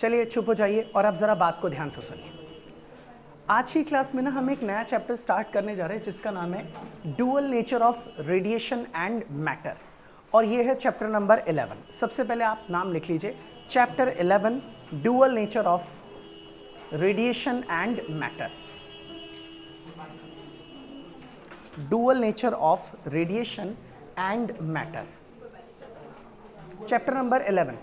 चलिए चुप हो जाइए और अब ज़रा बात को ध्यान से सुनिए। आज की क्लास में ना हम एक नया चैप्टर स्टार्ट करने जा रहे हैं जिसका नाम है dual nature of radiation and matter, और ये है चैप्टर नंबर 11। सबसे पहले आप नाम लिख लीजिए, chapter 11 dual nature of radiation and matter. Dual nature of radiation and matter, chapter number 11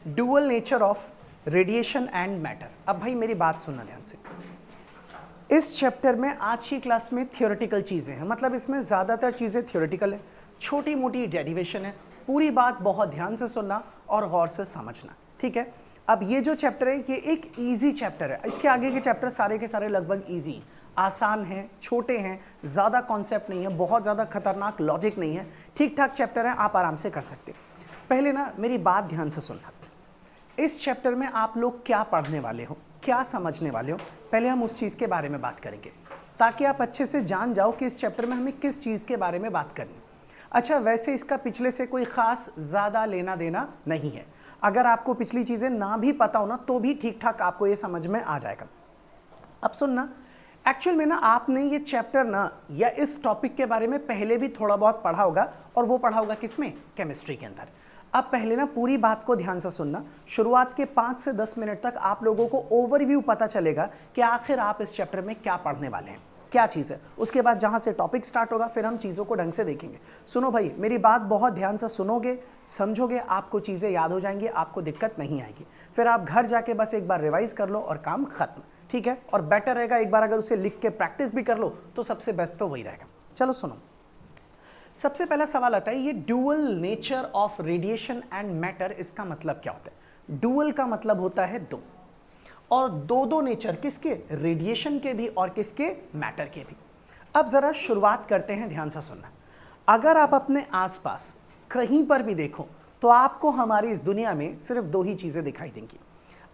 dual nature of radiation and matter. अब भाई मेरी बात सुनना ध्यान से। इस चैप्टर में आज की क्लास में थियोरेटिकल चीज़ें हैं, मतलब इसमें ज़्यादातर चीज़ें थियोरेटिकल है, छोटी मोटी डेरिवेशन है। पूरी बात बहुत ध्यान से सुनना और गौर से समझना, ठीक है। अब ये जो चैप्टर है ये एक ईजी चैप्टर है। इसके आगे के चैप्टर सारे के सारे लगभग ईजी, आसान हैं, छोटे हैं, ज़्यादा कॉन्सेप्ट नहीं है, बहुत ज़्यादा खतरनाक लॉजिक नहीं है, ठीक ठाक चैप्टर है, आप आराम से कर सकते। पहले ना मेरी बात ध्यान से सुनना। इस चैप्टर में आप लोग क्या पढ़ने वाले हो, क्या समझने वाले हो, पहले हम उस चीज़ के बारे में बात करेंगे ताकि आप अच्छे से जान जाओ कि इस चैप्टर में हमें किस चीज़ के बारे में बात करनी। अच्छा, वैसे इसका पिछले से कोई ख़ास ज़्यादा लेना देना नहीं है। अगर आपको पिछली चीज़ें ना भी पता हो ना तो भी ठीक ठाक आपको ये समझ में आ जाएगा। अब सुनना, एक्चुअल में ना आपने ये चैप्टर ना या इस टॉपिक के बारे में पहले भी थोड़ा बहुत पढ़ा होगा, और वो पढ़ा होगा किसमें, केमिस्ट्री के अंदर। अब पहले ना पूरी बात को ध्यान से सुनना। शुरुआत के 5 से 10 मिनट तक आप लोगों को ओवरव्यू पता चलेगा कि आखिर आप इस चैप्टर में क्या पढ़ने वाले हैं, क्या चीज़ है। उसके बाद जहाँ से टॉपिक स्टार्ट होगा फिर हम चीज़ों को ढंग से देखेंगे। सुनो भाई, मेरी बात बहुत ध्यान से सुनोगे, समझोगे, आपको चीज़ें याद हो जाएंगी, आपको दिक्कत नहीं आएगी। फिर आप घर जाके बस एक बार रिवाइज कर लो और काम खत्म, ठीक है। और बेटर रहेगा एक बार अगर उसे लिख के प्रैक्टिस भी कर लो तो सबसे बेस्ट तो वही रहेगा। चलो सुनो, सबसे पहला सवाल आता है ये dual nature of radiation and matter, इसका मतलब क्या होता है। डुअल का मतलब होता है दो, और दो नेचर किसके, रेडिएशन के भी और किसके, मैटर के भी। अब जरा शुरुआत करते हैं, ध्यान से सुनना। अगर आप अपने आसपास कहीं पर भी देखो तो आपको हमारी इस दुनिया में सिर्फ दो ही चीजें दिखाई देंगी।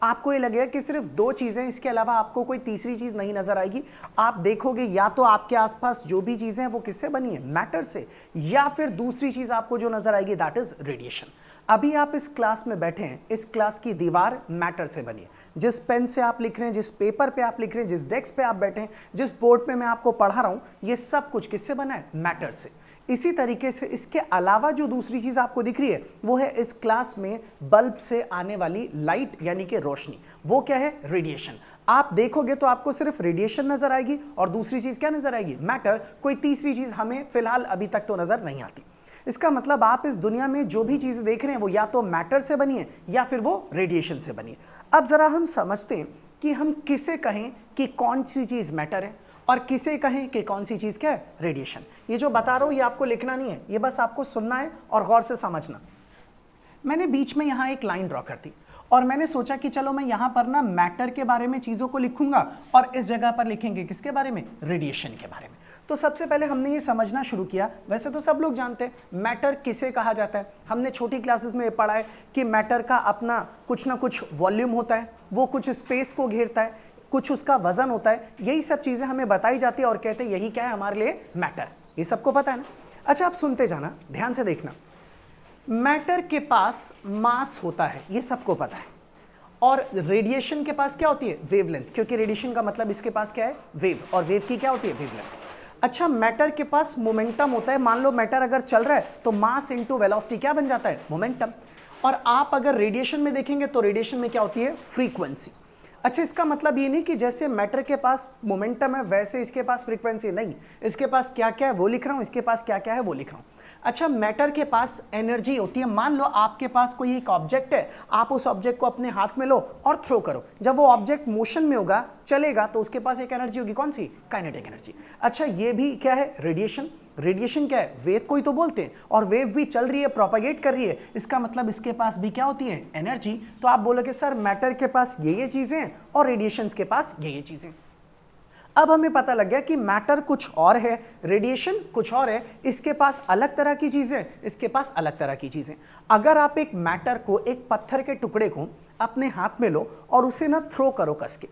आपको ये लगेगा कि सिर्फ दो चीज़ें, इसके अलावा आपको कोई तीसरी चीज़ नहीं नजर आएगी। आप देखोगे या तो आपके आसपास जो भी चीज़ें हैं वो किससे बनी है, मैटर से, या फिर दूसरी चीज़ आपको जो नजर आएगी दैट इज रेडिएशन। अभी आप इस क्लास में बैठे हैं, इस क्लास की दीवार मैटर से बनी है। जिस पेन से आप लिख रहे हैं, जिस पेपर पे आप लिख रहे हैं, जिस डेस्क पे आप बैठे हैं, जिस बोर्ड पे मैं आपको पढ़ा रहा हूँ, ये सब कुछ किससे बना है, मैटर से। इसी तरीके से इसके अलावा जो दूसरी चीज आपको दिख रही है वो है इस क्लास में बल्ब से आने वाली लाइट यानी कि रोशनी। वो क्या है, रेडिएशन। आप देखोगे तो आपको सिर्फ रेडिएशन नजर आएगी और दूसरी चीज क्या नजर आएगी, मैटर। कोई तीसरी चीज हमें फिलहाल अभी तक तो नजर नहीं आती। इसका मतलब आप इस दुनिया में जो भी चीजें देख रहे हैं वो या तो मैटर से बनी है या फिर वो रेडिएशन से बनी है। अब जरा हम समझते हैं कि हम किसे कहें कि कौन सी चीज मैटर है और किसे कहें कि कौन सी चीज़ क्या है, रेडिएशन। ये जो बता रहा हूँ ये आपको लिखना नहीं है, ये बस आपको सुनना है और गौर से समझना। मैंने बीच में यहाँ एक लाइन ड्रॉ कर दी और मैंने सोचा कि चलो मैं यहाँ पर ना मैटर के बारे में चीज़ों को लिखूंगा और इस जगह पर लिखेंगे किसके बारे में, रेडिएशन के बारे में। तो सबसे पहले हमने ये समझना शुरू किया, वैसे तो सब लोग जानते हैं मैटर किसे कहा जाता है। हमने छोटी क्लासेस में ये पढ़ा है कि मैटर का अपना कुछ ना कुछ वॉल्यूम होता है, वो कुछ स्पेस को घेरता है, कुछ उसका वजन होता है। यही सब चीजें हमें बताई जाती है और कहते हैं यही क्या है हमारे लिए मैटर। ये सबको पता है ना। अच्छा, आप सुनते जाना, ध्यान से देखना। मैटर के पास मास होता है, ये सबको पता है, और रेडिएशन के पास क्या होती है, वेवलेंथ, क्योंकि रेडिएशन का मतलब इसके पास क्या है, वेव, और वेव की क्या होती है, वेवलेंथ। अच्छा, मैटर के पास मोमेंटम होता है। मान लो मैटर अगर चल रहा है तो मास इंटू वेलोसिटी क्या बन जाता है, मोमेंटम। और आप अगर रेडिएशन में देखेंगे तो रेडिएशन में क्या होती है, फ्रीक्वेंसी। अच्छा, इसका मतलब ये नहीं कि जैसे मैटर के पास मोमेंटम है वैसे इसके पास फ्रीक्वेंसी नहीं, इसके पास क्या क्या है वो लिख रहा हूं, इसके पास क्या क्या है वो लिख रहा हूं। अच्छा, मैटर के पास एनर्जी होती है। मान लो आपके पास कोई एक ऑब्जेक्ट है, आप उस ऑब्जेक्ट को अपने हाथ में लो और थ्रो करो। जब वो ऑब्जेक्ट मोशन में होगा, चलेगा, तो उसके पास एक एनर्जी होगी, कौन सी, काइनेटिक एनर्जी। अच्छा, ये भी क्या है, रेडिएशन। रेडिएशन क्या है, वेव को ही तो बोलते हैं, और वेव भी चल रही है, प्रोपेगेट कर रही है, इसका मतलब इसके पास भी क्या होती है, एनर्जी। तो आप बोलोगे सर मैटर के पास ये चीजें हैं और रेडिएशन के पास ये चीजें। अब हमें पता लग गया कि मैटर कुछ और है, रेडिएशन कुछ और है, इसके पास अलग तरह की चीजें, इसके पास अलग तरह की चीजें। अगर आप एक मैटर को, एक पत्थर के टुकड़े को अपने हाथ में लो और उसे ना थ्रो करो कस के,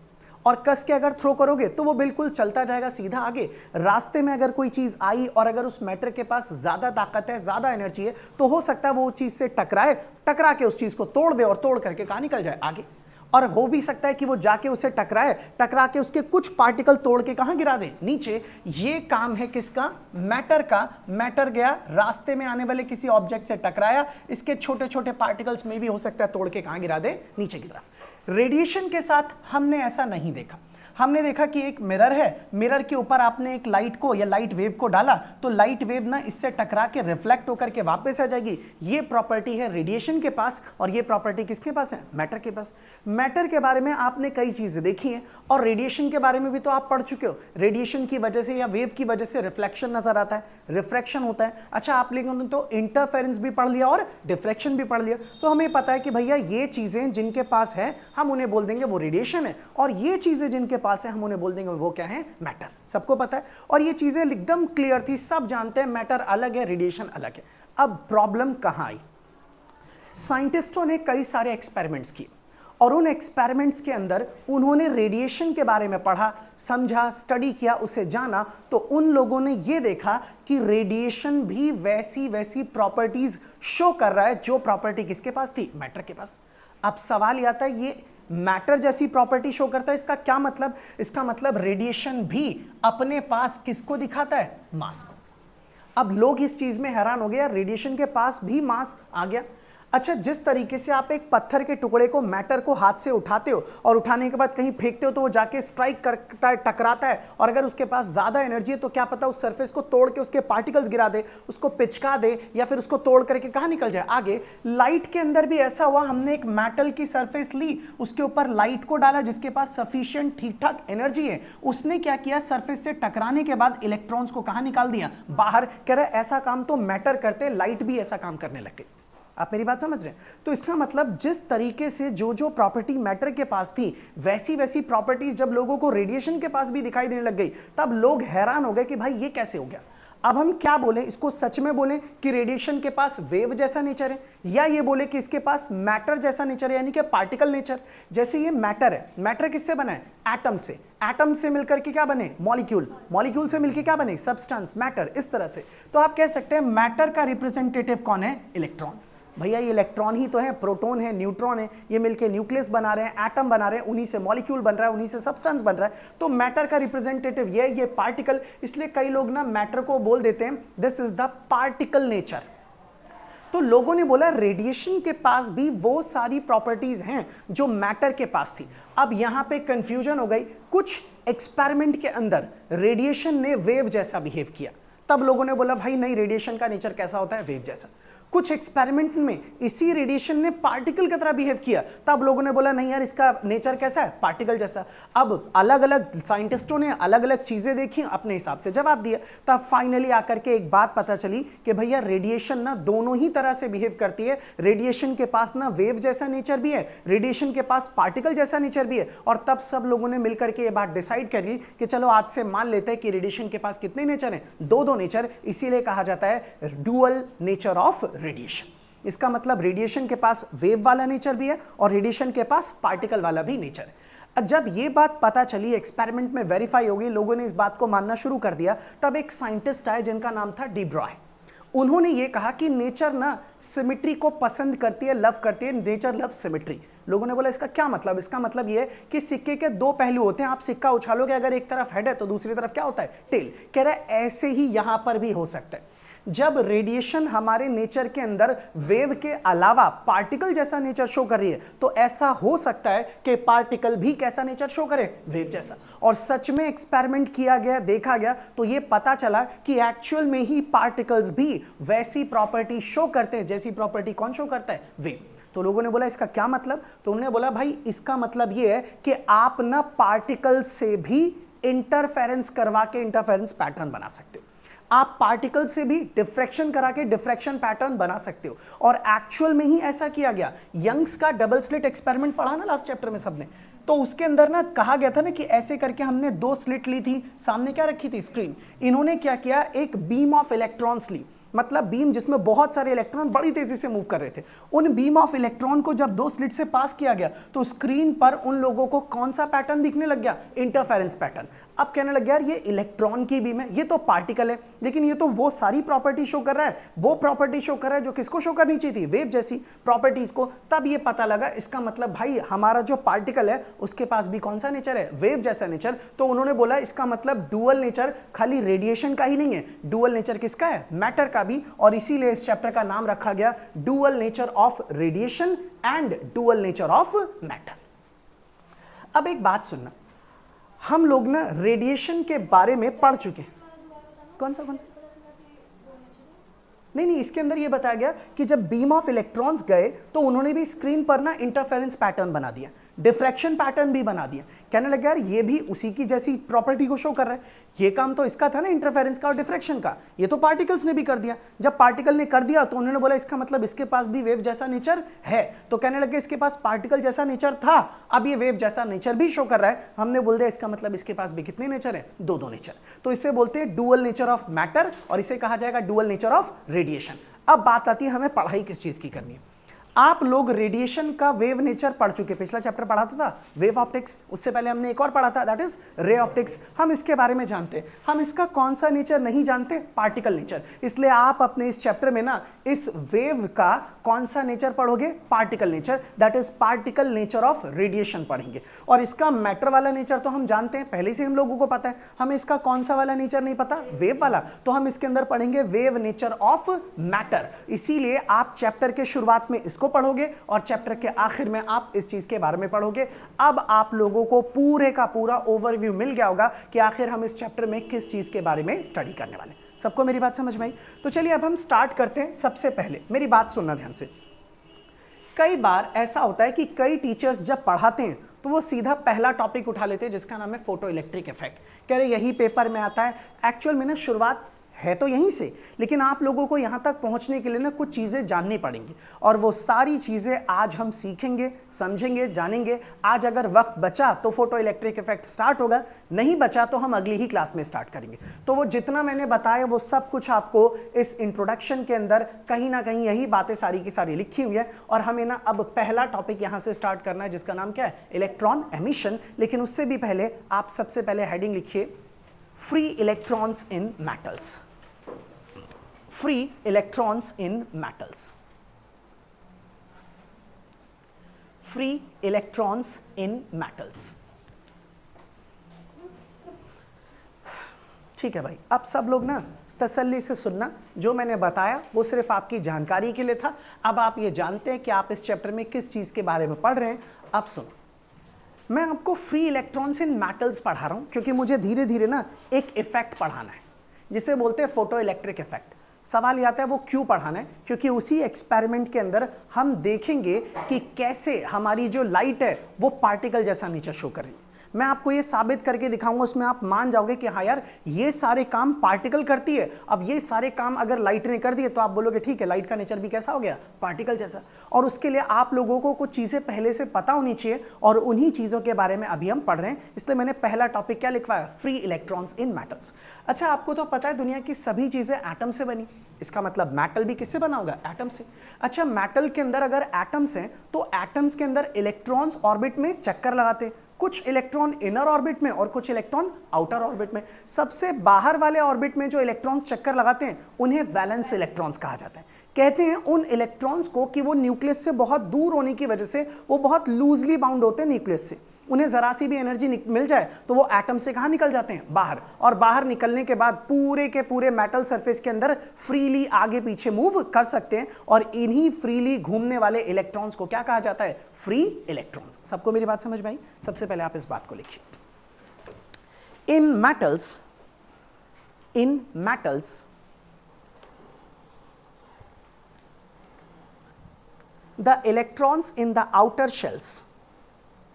और कस के अगर थ्रो करोगे तो वो बिल्कुल चलता जाएगा सीधा आगे। रास्ते में अगर कोई चीज आई और अगर उस मैटर के पास ज्यादा ताकत है, ज्यादा एनर्जी है, तो हो सकता है वो चीज से टकराए, टकरा के उस चीज को तोड़ दे और तोड़ करके कहां निकल जाए आगे। और हो भी सकता है कि वो जाके उसे टकराए, टकरा के उसके कुछ पार्टिकल तोड़ के कहां गिरा दे, नीचे। ये काम है किसका, मैटर का। मैटर गया रास्ते में आने वाले किसी ऑब्जेक्ट से टकराया, इसके छोटे छोटे पार्टिकल्स में भी हो सकता है तोड़ के कहां गिरा दे, नीचे की तरफ। रेडिएशन के साथ हमने ऐसा नहीं देखा। हमने देखा कि एक मिरर है, मिरर के ऊपर आपने एक लाइट को या लाइट वेव को डाला तो लाइट वेव ना इससे टकरा के रिफ्लेक्ट होकर के वापस आ जाएगी। ये प्रॉपर्टी है रेडिएशन के पास और ये प्रॉपर्टी किसके पास है, मैटर के पास। मैटर के बारे में आपने कई चीजें देखी हैं और रेडिएशन के बारे में भी तो आप पढ़ चुके हो। रेडिएशन की वजह से या वेव की वजह से रिफ्लेक्शन नजर आता है, रिफ्रैक्शन होता है। अच्छा, आप लोगों ने तो इंटरफेरेंस भी पढ़ लिया और डिफ्रैक्शन भी पढ़ लिया, तो हमें पता है कि भैया ये चीजें जिनके पास है हम उन्हें बोल देंगे वो रेडिएशन है, और ये चीजें जिनके पास है हम उन्हें बोल देंगे वो क्या है, मैटर। सबको पता है और ये चीजें एकदम क्लियर थी, सब जानते हैं मैटर अलग है, रेडिएशन अलग है। अब प्रॉब्लम कहां आई, साइंटिस्टों ने कई सारे एक्सपेरिमेंट्स किए और उन एक्सपेरिमेंट्स के अंदर उन्होंने रेडिएशन के बारे में पढ़ा, समझा, स्टडी किया, उसे जाना, तो उन लोगों ने यह देखा कि रेडिएशन भी वैसी प्रॉपर्टीज शो कर रहा है जो प्रॉपर्टी किसके पास थी, मैटर के पास। अब सवाल यह आता है ये मैटर जैसी प्रॉपर्टी शो करता है, इसका क्या मतलब, इसका मतलब रेडिएशन भी अपने पास किसको दिखाता है, मास को। अब लोग इस चीज में हैरान हो गए, रेडिएशन के पास भी मास आ गया। अच्छा, जिस तरीके से आप एक पत्थर के टुकड़े को, मैटर को हाथ से उठाते हो और उठाने के बाद कहीं फेंकते हो तो वो जाके स्ट्राइक करता है, टकराता है, और अगर उसके पास ज्यादा एनर्जी है तो क्या पता उस सरफेस को तोड़ के उसके पार्टिकल्स गिरा दे, उसको पिचका दे, या फिर उसको तोड़ करके कहां निकल जाए, आगे। लाइट के अंदर भी ऐसा हुआ, हमने एक मेटल की सरफेस ली, उसके ऊपर लाइट को डाला जिसके पास सफिशिएंट ठीक ठाक एनर्जी है, उसने क्या किया, सरफेस से टकराने के बाद इलेक्ट्रॉन्स को कहां निकाल दिया, बाहर। कह रहा है ऐसा काम तो मैटर करते, लाइट भी ऐसा काम करने लग गई। आप मेरी बात समझ रहे हैं? तो इसका मतलब जिस तरीके से जो प्रॉपर्टी मैटर के पास थी वैसी प्रॉपर्टीज जब लोगों को रेडिएशन के पास भी दिखाई देने लग गई, तब लोग हैरान हो गए कि भाई ये कैसे हो गया। अब हम क्या बोले, इसको सच में बोले कि रेडिएशन के पास वेव जैसा नेचर है, या ये बोले कि इसके पास मैटर जैसा नेचर है, यानी कि पार्टिकल नेचर। जैसे ये मैटर है, मैटर किससे बना है, एटम से, एटम से मिलकर के क्या बने, मॉलिक्यूल, मॉलिक्यूल से मिलकर क्या बने, सब्सटेंस, मैटर, इस तरह से। तो आप कह सकते हैं मैटर का रिप्रेजेंटेटिव कौन है, इलेक्ट्रॉन। भैया ये इलेक्ट्रॉन ही तो है, प्रोटॉन है, न्यूट्रॉन है, ये मिलके न्यूक्लियस बना रहे हैं, एटम बना रहे हैं, उन्हीं से मॉलिक्यूल बन रहा है, उन्हीं से सब्सटेंस बन रहा है। तो मैटर का रिप्रेजेंटेटिव ये पार्टिकल, इसलिए कई लोग ना मैटर को बोल देते हैं this is the particle nature. तो लोगों ने बोला रेडिएशन के पास भी वो सारी प्रॉपर्टीज हैं जो मैटर के पास थी। अब यहां पे कंफ्यूजन हो गई, कुछ एक्सपेरिमेंट के अंदर रेडिएशन ने वेव जैसा बिहेव किया, तब लोगों ने बोला भाई नहीं, रेडिएशन का नेचर कैसा होता है, वेव जैसा। कुछ एक्सपेरिमेंट में इसी रेडिएशन ने पार्टिकल की तरह बिहेव किया, तब लोगों ने बोला नहीं यार इसका नेचर कैसा है, पार्टिकल जैसा। अब अलग अलग साइंटिस्टों ने अलग अलग चीजें देखी, अपने हिसाब से जवाब दिया, तब फाइनली आकर के एक बात पता चली कि भैया रेडिएशन ना दोनों ही तरह से बिहेव करती है। रेडिएशन के पास ना वेव जैसा नेचर भी है, रेडिएशन के पास पार्टिकल जैसा नेचर भी है। और तब सब लोगों ने मिलकर के ये बात डिसाइड कर ली कि चलो आज से मान लेते हैं कि रेडिएशन के पास कितने नेचर हैं, दो नेचर, इसीलिए कहा जाता है डुअल नेचर ऑफ रेडिएशन। इसका मतलब रेडिएशन के पास वेव वाला नेचर भी है और रेडिएशन के पास पार्टिकल वाला भी नेचर है। जब ये बात पता चली, एक्सपेरिमेंट में वेरीफाई हो गई, लोगों ने इस बात को मानना शुरू कर दिया, तब एक साइंटिस्ट आए जिनका नाम था डी ब्रॉय। उन्होंने ये कहा कि नेचर ना सिमेट्री को पसंद करती है, लव करती है, नेचर लव सिमेट्री। लोगों ने बोला इसका क्या मतलब, इसका मतलब ये है कि सिक्के के दो पहलू होते हैं, आप सिक्का उछालोगे, अगर एक तरफ हेड है तो दूसरी तरफ क्या होता है, टेल। कह रहा है ऐसे ही यहां पर भी हो सकता है। जब रेडिएशन हमारे नेचर के अंदर वेव के अलावा पार्टिकल जैसा नेचर शो कर रही है, तो ऐसा हो सकता है कि पार्टिकल भी कैसा नेचर शो करे, वेव जैसा। और सच में एक्सपेरिमेंट किया गया, देखा गया, तो ये पता चला कि एक्चुअल में ही पार्टिकल्स भी वैसी प्रॉपर्टी शो करते हैं जैसी प्रॉपर्टी कौन शो करता है, वेव। तो लोगों ने बोला इसका क्या मतलब, तो उन्होंने बोला भाई इसका मतलब ये है कि आप ना पार्टिकल से भी इंटरफेरेंस करवा के इंटरफेरेंस पैटर्न बना सकते हो, आप पार्टिकल से भी डिफ्रैक्शन करा के डिफ्रैक्शन पैटर्न बना सकते हो। और एक्चुअल में ही ऐसा किया गया। यंग्स का डबल स्लिट एक्सपेरिमेंट पढ़ा ना लास्ट चैप्टर में सबने, तो उसके अंदर ना कहा गया था ना कि ऐसे करके हमने दो स्लिट ली थी, सामने क्या रखी थी, स्क्रीन। इन्होंने क्या किया, एक बीम ऑफ इलेक्ट्रॉन्स ली, मतलब बीम जिसमें बहुत सारे इलेक्ट्रॉन बड़ी तेजी से मूव कर रहे थे, उन बीम ऑफ इलेक्ट्रॉन को जब दो स्लिट से पास किया गया तो स्क्रीन पर उन लोगों को कौन सा पैटर्न दिखने लग गया, इंटरफेरेंस पैटर्न। अब कहने लग गया यार ये इलेक्ट्रॉन की बीम है, ये तो पार्टिकल है, लेकिन ये तो वो सारी प्रॉपर्टी शो कर रहा है, वो प्रॉपर्टी शो कर रहा है जो किसको शो करनी चाहिए थी, वेव जैसी प्रॉपर्टीज को। तब ये पता लगा इसका मतलब भाई हमारा जो पार्टिकल है उसके पास भी कौन सा नेचर है, वेव जैसा नेचर। तो उन्होंने बोला इसका मतलब डुअल नेचर खाली रेडिएशन का ही नहीं है, डुअल नेचर किसका है, मैटर का भी। और इसीलिए इस चैप्टर का नाम रखा गया dual nature of radiation and dual nature of matter. अब एक बात सुनना, हम लोग ना रेडिएशन के बारे में पढ़ चुके हैं। कौन सा नहीं, इसके अंदर ये बताया गया कि जब बीम ऑफ इलेक्ट्रॉन्स गए तो उन्होंने भी स्क्रीन पर ना इंटरफेरेंस पैटर्न बना दिया, डिफ्रैक्शन पैटर्न भी बना दिया। कहने लगे यार ये भी उसी की जैसी प्रॉपर्टी को शो कर रहा है, ये काम तो इसका था ना इंटरफेरेंस का और डिफ्रैक्शन का, ये तो पार्टिकल्स ने भी कर दिया। जब पार्टिकल ने कर दिया तो उन्होंने बोला इसका मतलब इसके पास भी वेव जैसा नेचर है। तो कहने लगे इसके पास पार्टिकल जैसा नेचर था, अब ये वेव जैसा नेचर भी शो कर रहा है। हमने बोल दिया इसका मतलब इसके पास भी कितने नेचर है, दो नेचर। तो इसे बोलते हैं डुअल नेचर ऑफ मैटर और इसे कहा जाएगा डुअल नेचर ऑफ रेडिएशन। अब बात आती है हमें पढ़ाई किस चीज की करनी है। आप लोग रेडिएशन का वेव नेचर पढ़ चुके, पिछला चैप्टर पढ़ा था वेव ऑप्टिक्स, उससे पहले हमने एक और पढ़ा था दैट इज रे ऑप्टिक्स। हम इसके बारे में जानते हैं, हम इसका कौन सा नेचर नहीं जानते, पार्टिकल नेचर। इसलिए आप अपने इस चैप्टर में ना इस वेव का कौन सा नेचर पढ़ोगे, particle nature, that is particle nature of radiation पढ़ेंगे। और इसका मैटर वाला नेचर तो हम जानते हैं, पहले से हम लोगों को पता है। हमें इसका कौन सा वाला नेचर नहीं पता, वेव वाला, तो हम इसके अंदर पढ़ेंगे वेव नेचर ऑफ मैटर। इसीलिए आप चैप्टर के शुरुआत में इसको पढ़ोगे और चैप्टर के आखिर में आप इस चीज के बारे में पढ़ोगे। अब आप लोगों को पूरे का पूरा ओवरव्यू मिल गया होगा कि आखिर हम इस चैप्टर में किस चीज के बारे में स्टडी करने वाले हैं। सबको मेरी बात समझ में आई? तो चलिए अब हम स्टार्ट करते हैं। सबसे पहले मेरी बात सुनना ध्यान से। कई बार ऐसा होता है कि कई टीचर्स जब पढ़ाते हैं तो वो सीधा पहला टॉपिक उठा लेते हैं जिसका नाम है फोटो इलेक्ट्रिक इफेक्ट। कह रहे यही पेपर में आता है। एक्चुअल में ना शुरुआत है तो यहीं से, लेकिन आप लोगों को यहां तक पहुंचने के लिए ना कुछ चीजें जाननी पड़ेंगी और वो सारी चीजें आज हम सीखेंगे, समझेंगे, जानेंगे। आज अगर वक्त बचा तो फोटो इलेक्ट्रिक इफेक्ट स्टार्ट होगा, नहीं बचा तो हम अगली ही क्लास में स्टार्ट करेंगे। तो वो जितना मैंने बताया वो सब कुछ आपको इस इंट्रोडक्शन के अंदर कहीं ना कहीं यही बातें सारी की सारी लिखी हुई है। और हमें ना अब पहला टॉपिक यहां से स्टार्ट करना है जिसका नाम क्या है, इलेक्ट्रॉन एमिशन। लेकिन उससे भी पहले आप सबसे पहले हेडिंग लिखिए free electrons in metals. Free electrons in metals. Free electrons in metals. ठीक है भाई, अब सब लोग ना तसल्ली से सुनना। जो मैंने बताया वो सिर्फ आपकी जानकारी के लिए था। अब आप ये जानते हैं कि आप इस चैप्टर में किस चीज के बारे में पढ़ रहे हैं। अब सुनो, मैं आपको फ्री इलेक्ट्रॉन्स इन मेटल्स पढ़ा रहा हूं क्योंकि मुझे धीरे धीरे ना एक इफेक्ट पढ़ाना है जिसे बोलते हैं फोटो इलेक्ट्रिक इफेक्ट। सवाल आता है वो क्यों पढ़ाना है, क्योंकि उसी एक्सपेरिमेंट के अंदर हम देखेंगे कि कैसे हमारी जो लाइट है वो पार्टिकल जैसा नेचर शो कर रही है। मैं आपको ये साबित करके दिखाऊंगा, उसमें आप मान जाओगे कि हाँ यार ये सारे काम पार्टिकल करती है। अब ये सारे काम अगर लाइट ने कर दिए तो आप बोलोगे ठीक है, लाइट का नेचर भी कैसा हो गया, पार्टिकल जैसा। और उसके लिए आप लोगों को कुछ चीजें पहले से पता होनी चाहिए और उन्हीं चीजों के बारे में अभी हम पढ़ रहे हैं। इसलिए मैंने पहला टॉपिक क्या लिखवाया, फ्री इलेक्ट्रॉन्स इन मेटल्स। अच्छा, आपको तो पता है दुनिया की सभी चीजें एटम से बनी, इसका मतलब मेटल भी किससे बना होगा, एटम से। अच्छा, मेटल के अंदर अगर एटम्स हैं तो एटम्स के अंदर इलेक्ट्रॉन्स ऑर्बिट में चक्कर लगाते, कुछ इलेक्ट्रॉन इनर ऑर्बिट में और कुछ इलेक्ट्रॉन आउटर ऑर्बिट में। सबसे बाहर वाले ऑर्बिट में जो इलेक्ट्रॉन्स चक्कर लगाते हैं उन्हें वैलेंस इलेक्ट्रॉन्स कहा जाता है। कहते हैं उन इलेक्ट्रॉन्स को कि वो न्यूक्लियस से बहुत दूर होने की वजह से वो बहुत लूजली बाउंड होते हैं न्यूक्लियस से। उन्हें जरा सी भी एनर्जी मिल जाए तो वो एटम से कहां निकल जाते हैं, बाहर। और बाहर निकलने के बाद पूरे के पूरे मेटल सरफेस के अंदर फ्रीली आगे पीछे मूव कर सकते हैं। और इन्हीं फ्रीली घूमने वाले इलेक्ट्रॉन्स को क्या कहा जाता है, फ्री इलेक्ट्रॉन्स। सबको मेरी बात समझ में आई? सबसे पहले आप इस बात को लिखिए, in metals the electrons in the outer shells,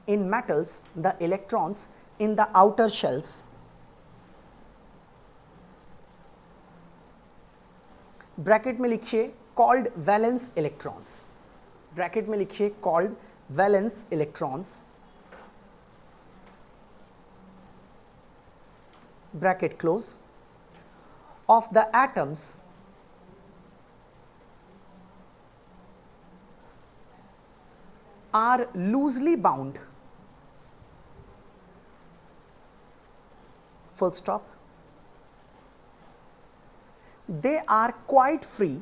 in metals the electrons in the outer shells bracket में लिखिए called valence electrons, ब्रैकेट में लिखिए called valence electrons, bracket close, of the atoms are loosely bound, full stop. They are quite free,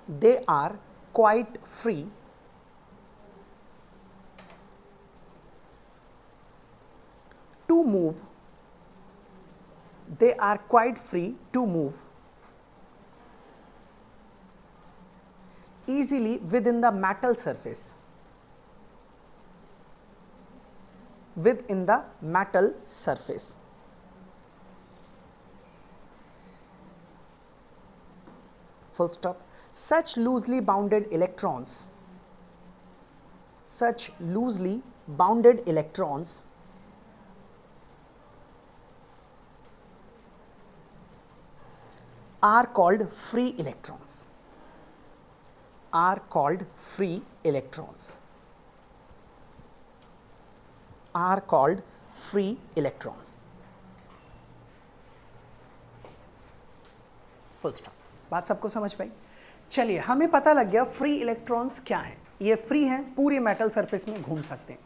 they are quite free to move, they are quite free to move easily within the metal surface, within the metal surface. Full stop. Such loosely bounded electrons, such loosely bounded electrons are called free electrons, are called free electrons, are called free electrons. Full stop. बात सबको समझ पाई? चलिए, हमें पता लग गया free electrons क्या हैं। ये फ्री हैं, पूरे मेटल सरफेस में घूम सकते हैं।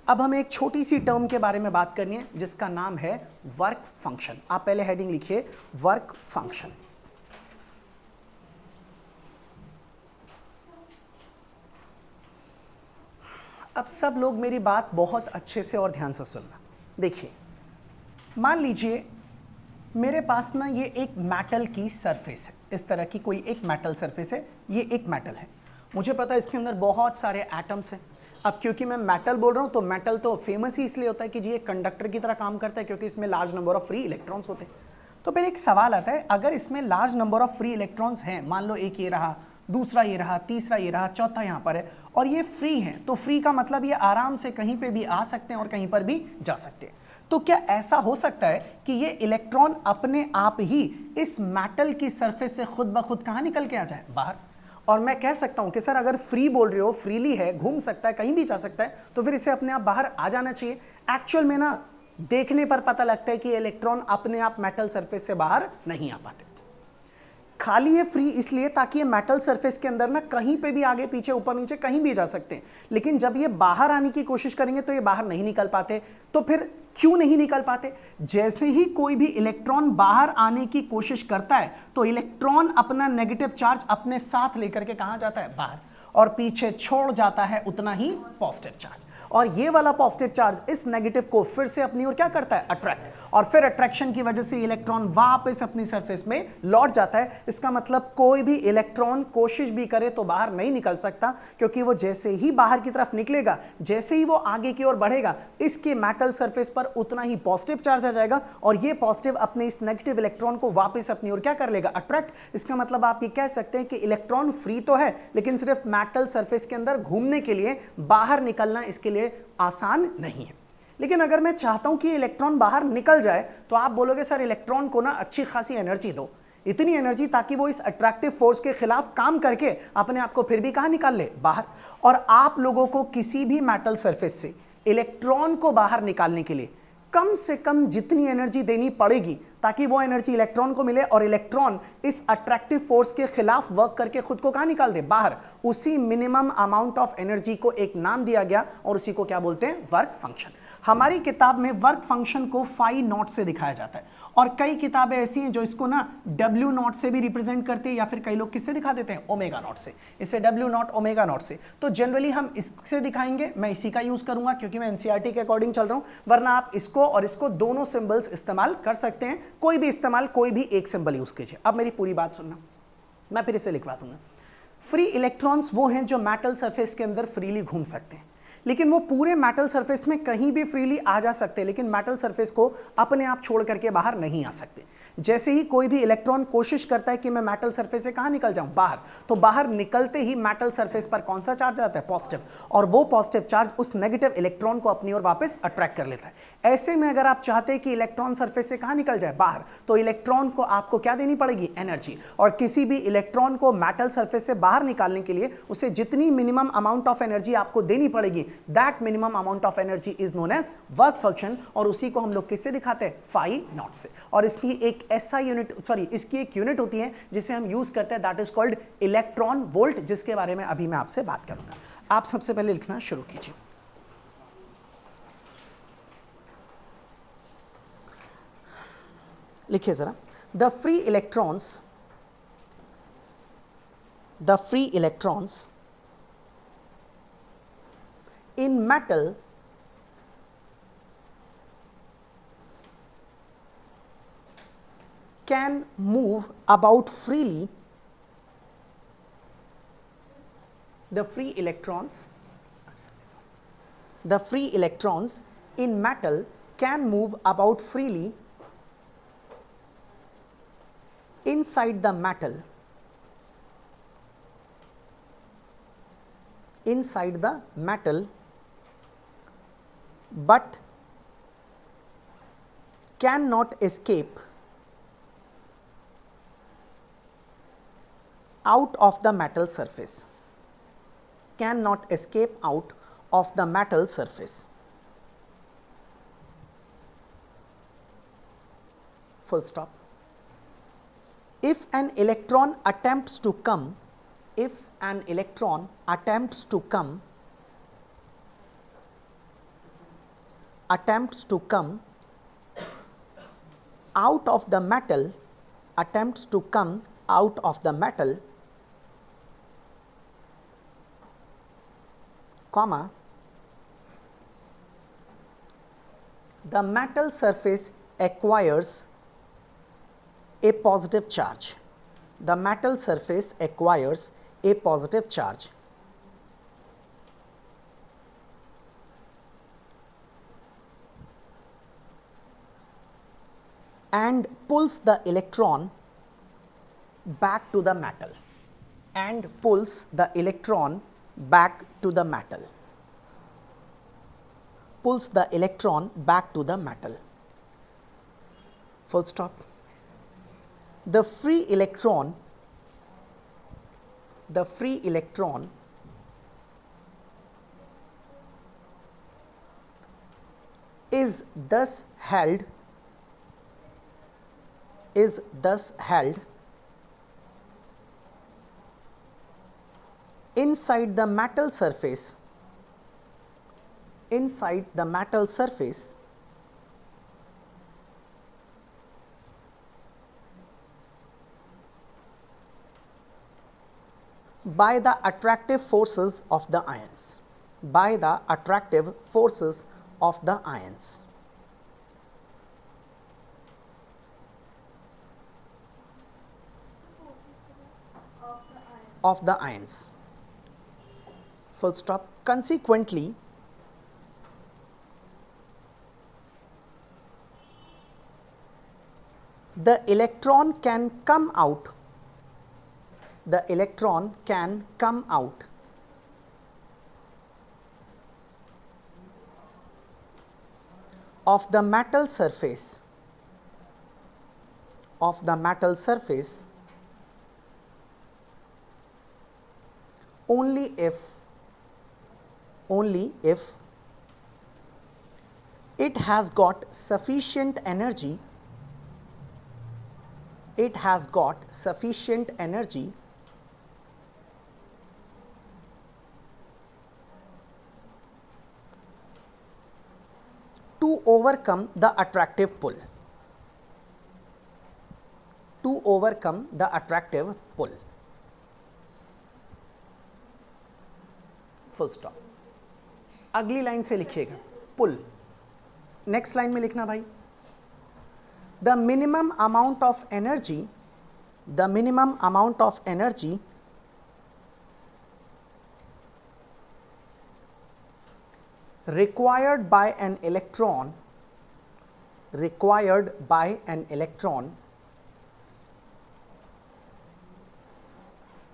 अब हमें एक छोटी सी टर्म के बारे में बात करनी है जिसका नाम है वर्क फंक्शन। आप पहले हेडिंग लिखिए, वर्क फंक्शन। अब सब लोग मेरी बात बहुत अच्छे से और ध्यान से सुनना। देखिए, मान लीजिए मेरे पास ना ये एक मेटल की सरफेस है, इस तरह की कोई एक मेटल सरफेस है, ये एक मेटल है। मुझे पता है इसके अंदर बहुत सारे एटम्स हैं। अब क्योंकि मैं मेटल बोल रहा हूँ तो मेटल तो फेमस ही इसलिए होता है कि जी एक कंडक्टर की तरह काम करता है, क्योंकि इसमें large number of free electrons होते हैं। तो फिर एक सवाल आता है, अगर इसमें large number of free electrons हैं, मान लो एक ये रहा, दूसरा ये रहा, तीसरा ये रहा, चौथा यहाँ पर है, और ये फ्री है, तो फ्री का मतलब ये आराम से कहीं पे भी आ सकते हैं और कहीं पर भी जा सकते हैं। तो क्या ऐसा हो सकता है कि ये इलेक्ट्रॉन अपने आप ही इस मेटल की सरफेस से खुद ब खुद कहाँ निकल के आ जाए? बाहर। और मैं कह सकता हूं कि सर अगर फ्री बोल रहे हो, फ्रीली है, घूम सकता है, कहीं भी जा सकता है, तो फिर इसे अपने आप बाहर आ जाना चाहिए। एक्चुअल में ना देखने पर पता लगता है कि इलेक्ट्रॉन अपने आप मेटल सरफेस से बाहर नहीं आ पाते। खाली है फ्री इसलिए ताकि ये मेटल सरफेस के अंदर ना कहीं पे भी आगे पीछे ऊपर नीचे कहीं भी जा सकते हैं, लेकिन जब ये बाहर आने की कोशिश करेंगे तो ये बाहर नहीं निकल पाते। तो फिर क्यों नहीं निकल पाते? जैसे ही कोई भी इलेक्ट्रॉन बाहर आने की कोशिश करता है तो इलेक्ट्रॉन अपना नेगेटिव चार्ज अपने साथ लेकर के कहां जाता है? बाहर, और पीछे छोड़ जाता है उतना ही पॉजिटिव चार्ज। और ये वाला पॉजिटिव चार्ज इस नेगेटिव को फिर से अपनी ओर क्या करता है? अट्रैक्ट, और फिर अट्रैक्शन की वजह से इलेक्ट्रॉन वापस अपनी सरफेस में लौट जाता है। इसका मतलब कोई भी इलेक्ट्रॉन कोशिश भी करे तो बाहर नहीं निकल सकता, क्योंकि वो जैसे ही बाहर की तरफ निकलेगा, जैसे ही वो आगे की ओर बढ़ेगा, इसके मेटल सरफेस पर उतना ही पॉजिटिव चार्ज आ जाएगा, और ये पॉजिटिव अपने इस नेगेटिव इलेक्ट्रॉन को वापस अपनी ओर क्या कर लेगा? अट्रैक्ट। इसका मतलब आप ये कह सकते हैं कि इलेक्ट्रॉन फ्री तो है, लेकिन सिर्फ मेटल सरफेस के अंदर घूमने के लिए, बाहर निकलना इसके लिए आसान नहीं है। लेकिन अगर मैं चाहता हूं कि इलेक्ट्रॉन बाहर निकल जाए, तो आप बोलोगे सर इलेक्ट्रॉन को ना अच्छी खासी एनर्जी दो, इतनी एनर्जी ताकि वो इस अट्रैक्टिव फोर्स के खिलाफ काम करके अपने आप को फिर भी कहां निकाल ले? बाहर। और आप लोगों को किसी भी मेटल सरफेस से इलेक्ट्रॉन को बाहर निकालने के लिए कम से कम जितनी एनर्जी देनी पड़ेगी ताकि वो एनर्जी इलेक्ट्रॉन को मिले और इलेक्ट्रॉन इस अट्रैक्टिव फोर्स के खिलाफ वर्क करके खुद को कहां निकाल दे? बाहर। उसी मिनिमम अमाउंट ऑफ एनर्जी को एक नाम दिया गया और उसी को क्या बोलते हैं? Work function. हमारी किताब में वर्क फंक्शन को फाई नॉट से दिखाया जाता है, और कई किताबें ऐसी हैं जो इसको ना डब्ल्यू नॉट से भी रिप्रेजेंट करते हैं, या फिर कई लोग किससे दिखा देते हैं? ओमेगा नॉट से। इसे डब्ल्यू नॉट ओमेगा नॉट से, तो जनरली हम इससे दिखाएंगे। मैं इसी का यूज करूंगा क्योंकि मैं एनसीईआरटी के अकॉर्डिंग चल रहा हूं, वरना आप इसको और इसको दोनों सिंबल्स इस्तेमाल कर सकते हैं। कोई भी इस्तेमाल, कोई भी एक सिंबल यूज कीजिए। अब मेरी पूरी बात सुनना, मैं फिर इसे लिखवा दूंगा। फ्री इलेक्ट्रॉन्स वो हैं जो मेटल सरफेस के अंदर फ्रीली घूम सकते हैं, लेकिन वो पूरे मेटल सरफेस में कहीं भी फ्रीली आ जा सकते हैं, लेकिन मेटल सरफेस को अपने आप छोड़ करके बाहर नहीं आ सकते। जैसे ही कोई भी इलेक्ट्रॉन कोशिश करता है कि मैं मेटल सरफेस से कहां निकल जाऊं? बाहर, तो बाहर निकलते ही मेटल सरफेस पर कौन सा चार्ज आता है? पॉजिटिव, और वो पॉजिटिव चार्ज उस नेगेटिव इलेक्ट्रॉन को अपनी ओर वापस अट्रैक्ट कर लेता है। ऐसे में अगर आप चाहते हैं कि इलेक्ट्रॉन सरफेस से कहां निकल जाए? बाहर, तो इलेक्ट्रॉन को आपको क्या देनी पड़ेगी? एनर्जी। और किसी भी इलेक्ट्रॉन को मेटल सरफेस से बाहर निकालने के लिए उसे जितनी मिनिमम अमाउंट ऑफ एनर्जी आपको देनी पड़ेगी, that minimum amount of energy is known as work function, और उसी को हम लोग किससे दिखाते हैं? फाई नॉट से। और इसकी एक एसआई यूनिट, इसकी एक यूनिट होती है जिसे हम यूज करते हैं, that is called electron volt, जिसके बारे में अभी मैं आपसे बात करूंगा। आप सबसे पहले लिखना शुरू कीजिए। लिखिए जरा, the free electrons in metal can move about freely. The free electrons in metal can move about freely inside the metal, but cannot escape out of the metal surface. Full stop. If an electron attempts to come out of the metal, comma, the metal surface acquires a positive charge. And pulls the electron back to the metal. Full stop. The free electron is thus held inside the metal surface by the attractive forces of the ions. Full stop. Consequently, the electron can come out of the metal surface only if it has got sufficient energy to overcome the attractive pull. Full stop. अगली line से लिखिएगा पुल. Next line में लिखना भाई, the minimum amount of energy required by an electron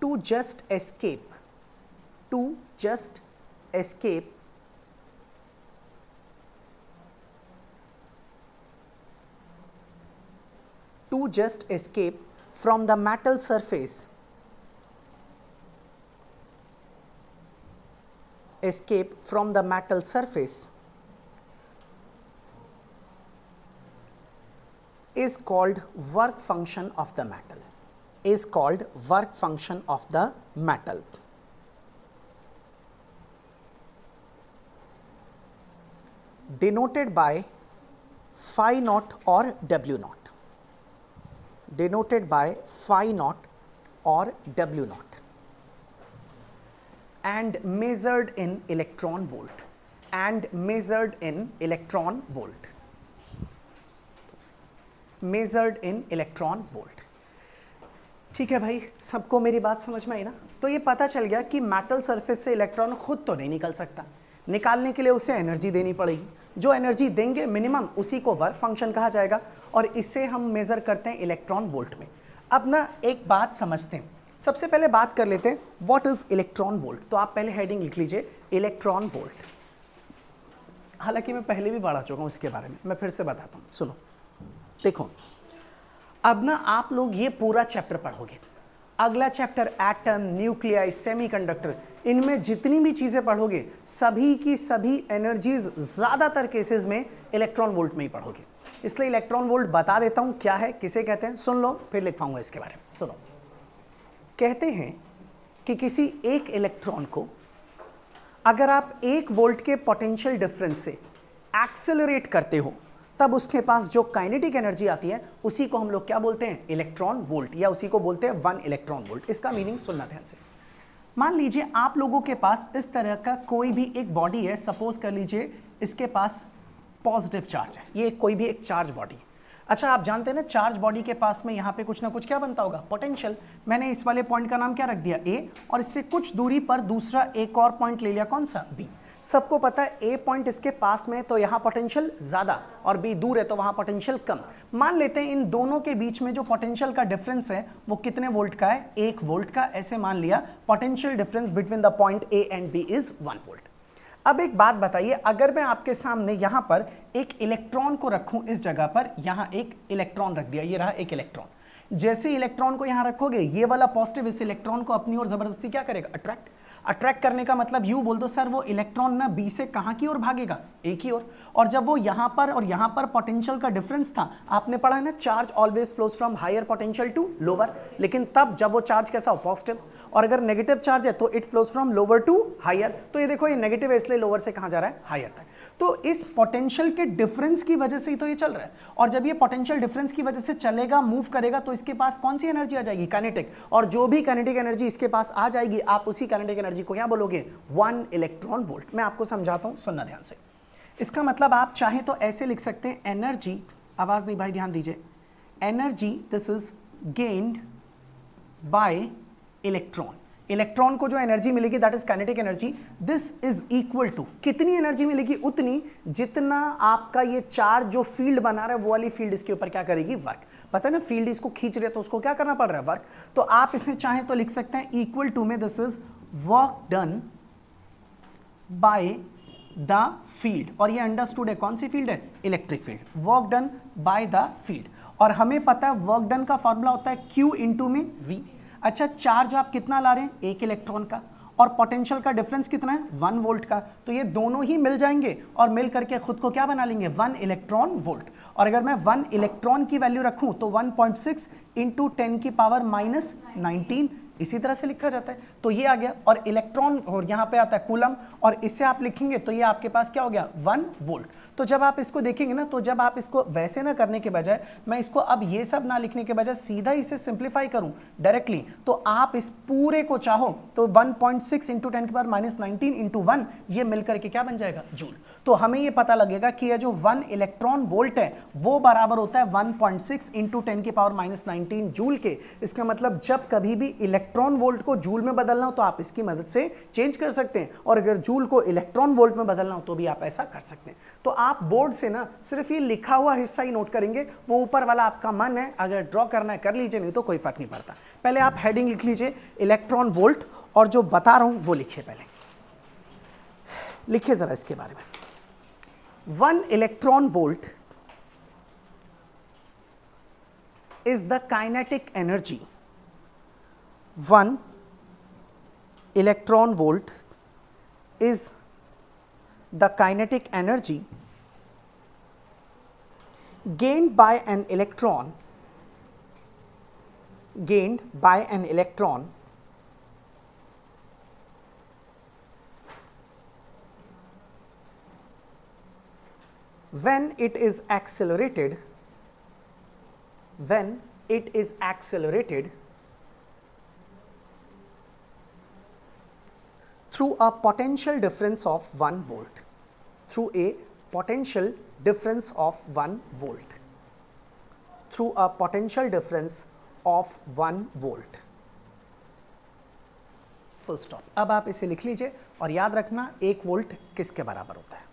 to just escape from the metal surface is called work function of the metal. denoted by phi naught or W naught, denoted by phi naught or W naught, and measured in electron volt, and measured in electron volt, measured in electron volt। ठीक है भाई, सबको मेरी बात समझ में आई ना? तो ये पता चल गया कि मेटल सरफेस से इलेक्ट्रॉन खुद तो नहीं निकल सकता, निकालने के लिए उसे एनर्जी देनी पड़ेगी, जो एनर्जी देंगे मिनिमम उसी को वर्क फंक्शन कहा जाएगा, और इससे हम मेजर करते हैं इलेक्ट्रॉन वोल्ट में। अब ना एक बात समझते हैं, सबसे पहले बात कर लेते हैं व्हाट इज इलेक्ट्रॉन वोल्ट। तो आप पहले हेडिंग लिख लीजिए इलेक्ट्रॉन वोल्ट। हालांकि मैं पहले भी पढ़ा चुका हूं इसके बारे में, मैं फिर से बताता हूं, सुनो। देखो अब ना आप लोग ये पूरा चैप्टर पढ़ोगे, अगला चैप्टर एटम, न्यूक्लियाई, सेमीकंडक्टर, इनमें जितनी भी चीजें पढ़ोगे सभी की सभी एनर्जीज ज्यादातर केसेस में इलेक्ट्रॉन वोल्ट में ही पढ़ोगे। इसलिए इलेक्ट्रॉन वोल्ट बता देता हूं क्या है, किसे कहते हैं, सुन लो, फिर लिख पाऊंगा इसके बारे में। सुनो, कहते हैं कि किसी एक इलेक्ट्रॉन को अगर आप 1 वोल्ट के पोटेंशियल डिफरेंस से एक्सेलरेट करते हो तब उसके पास जो काइनेटिक एनर्जी आती है उसी को हम लोग क्या बोलते हैं, इलेक्ट्रॉन वोल्ट, या उसी को बोलते हैं 1 इलेक्ट्रॉन वोल्ट। इसका मीनिंग सुनना ध्यान से। मान लीजिए आप लोगों के पास इस तरह का कोई भी एक बॉडी है, सपोज कर लीजिए इसके पास पॉजिटिव चार्ज है, ये कोई भी एक चार्ज बॉडी। अच्छा, आप जानते हैं ना चार्ज बॉडी के पास में यहाँ पे कुछ ना कुछ क्या बनता होगा, पोटेंशियल। मैंने इस वाले पॉइंट का नाम क्या रख दिया, ए, और इससे कुछ दूरी पर दूसरा एक और पॉइंट ले लिया, कौन सा, बी। सबको पता है ए पॉइंट इसके पास में तो यहाँ पोटेंशियल ज्यादा, और बी दूर है तो वहां पोटेंशियल कम। मान लेते हैं इन दोनों के बीच में जो पोटेंशियल का डिफरेंस है वो कितने वोल्ट का है, 1 वोल्ट का। ऐसे मान लिया potential difference between the point A and B is 1 volt. अब एक बात बताइए, अगर मैं आपके सामने यहां पर एक इलेक्ट्रॉन को रखूं, इस जगह पर यहां एक इलेक्ट्रॉन रख दिया, ये रहा एक इलेक्ट्रॉन। जैसे इलेक्ट्रॉन को यहां रखोगे, ये वाला पॉजिटिव इस इलेक्ट्रॉन को अपनी ओर जबरदस्ती क्या करेगा, अट्रैक्ट। अट्रैक्ट करने का मतलब यू बोल दो सर, वो इलेक्ट्रॉन ना बी से कहां की ओर भागेगा, ए की ओर। और जब वो यहां पर और यहां पर पोटेंशियल का डिफरेंस था, आपने पढ़ा है ना, charge always flows from higher potential to lower. लेकिन तब जब वो चार्ज कैसा हो, पॉजिटिव, और अगर नेगेटिव चार्ज है तो it flows from lower to higher. तो ये देखो, ये नेगेटिव है इसलिए लोअर से कहां जा रहा है, हायर तक। तो इस पोटेंशियल के डिफरेंस की वजह से ही तो ये चल रहा है। और जब ये पोटेंशियल डिफरेंस की वजह से चलेगा, मूव करेगा, तो इसके पास कौन सी एनर्जी आ जाएगी, काइनेटिक। और जो भी काइनेटिक एनर्जी इसके पास आ जाएगी, आप उसी काइनेटिक एनर्जी को क्या बोलोगे, 1 इलेक्ट्रॉन वोल्ट। मैं आपको समझाता हूं, सुनना ध्यान से। इसका मतलब आप चाहें तो ऐसे लिख सकते हैं, एनर्जी, आवाज नहीं भाई, ध्यान दीजिए, energy this is gained by electron. Electron को जो एनर्जी मिलेगी that is kinetic energy, this is equal to, कितनी एनर्जी मिलेगी, उतनी जितना आपका ये चार्ज जो फील्ड बना रहा है वो वाली फील्ड इसके ऊपर क्या करेगी, वर्क। पता है ना, फील्ड इसको खींच रही है तो उसको क्या करना पड़ रहा है, वर्क। तो आप इसे चाहें तो लिख सकते हैं इक्वल टू में this is work done by the field. और ये अंडरस्टूड है, कौन सी फील्ड है, electric field, work done by the field. और हमें पता है वर्क डन का फॉर्मूला होता है Q इंटू में V। अच्छा, चार्ज आप कितना ला रहे हैं, 1 इलेक्ट्रॉन का, और पोटेंशियल का डिफरेंस कितना है, 1 वोल्ट का। तो ये दोनों ही मिल जाएंगे और मिल करके खुद को क्या बना लेंगे, 1 इलेक्ट्रॉन वोल्ट। और अगर मैं 1 इलेक्ट्रॉन की वैल्यू रखूं तो 1.6 इंटू 10 की पावर माइनस 19 इसी तरह से लिखा जाता है। तो ये आ गया, और इलेक्ट्रॉन और यहाँ पे आता है कूलम, और इससे आप लिखेंगे तो ये आपके पास क्या हो गया, 1 वोल्ट। तो जब आप इसको देखेंगे ना, तो जब आप इसको वैसे ना करने के बजाय, मैं इसको अब ये सब ना लिखने के बजाय सीधा इसे सिंप्लीफाई करूं डायरेक्टली, तो आप इस पूरे को चाहो तो 1.6 इंटू 10 की पावर माइनस 19 इंटू 1, ये मिलकर के क्या बन जाएगा, जूल। तो हमें ये पता लगेगा कि ये जो 1 इलेक्ट्रॉन वोल्ट है वो बराबर होता है 1.6 इंटू 10 की पावर माइनस 19 जूल के। इसका मतलब जब कभी भी इलेक्ट्रॉन वोल्ट को जूल में बदलना हो तो आप इसकी मदद से चेंज कर सकते हैं, और अगर जूल को इलेक्ट्रॉन वोल्ट में बदलना हो तो भी आप ऐसा कर सकते हैं। तो आप बोर्ड से ना सिर्फ ये लिखा हुआ हिस्सा ही नोट करेंगे, वो ऊपर वाला आपका मन है, अगर ड्रॉ करना है कर लीजिए, नहीं तो कोई फर्क नहीं पड़ता। पहले आप हेडिंग लिख लीजिए इलेक्ट्रॉन वोल्ट, और जो बता रहा हूं वो लिखिए, पहले लिखिए जरा इसके बारे में। 1 electron volt is the kinetic energy. 1 electron volt is the kinetic energy gained by an electron when it is accelerated through a potential difference of 1 volt, through a potential difference of 1 volt, through a potential difference of 1 volt, full stop. अब आप इसे लिख लीजिए और याद रखना 1 volt किसके बराबर होता है।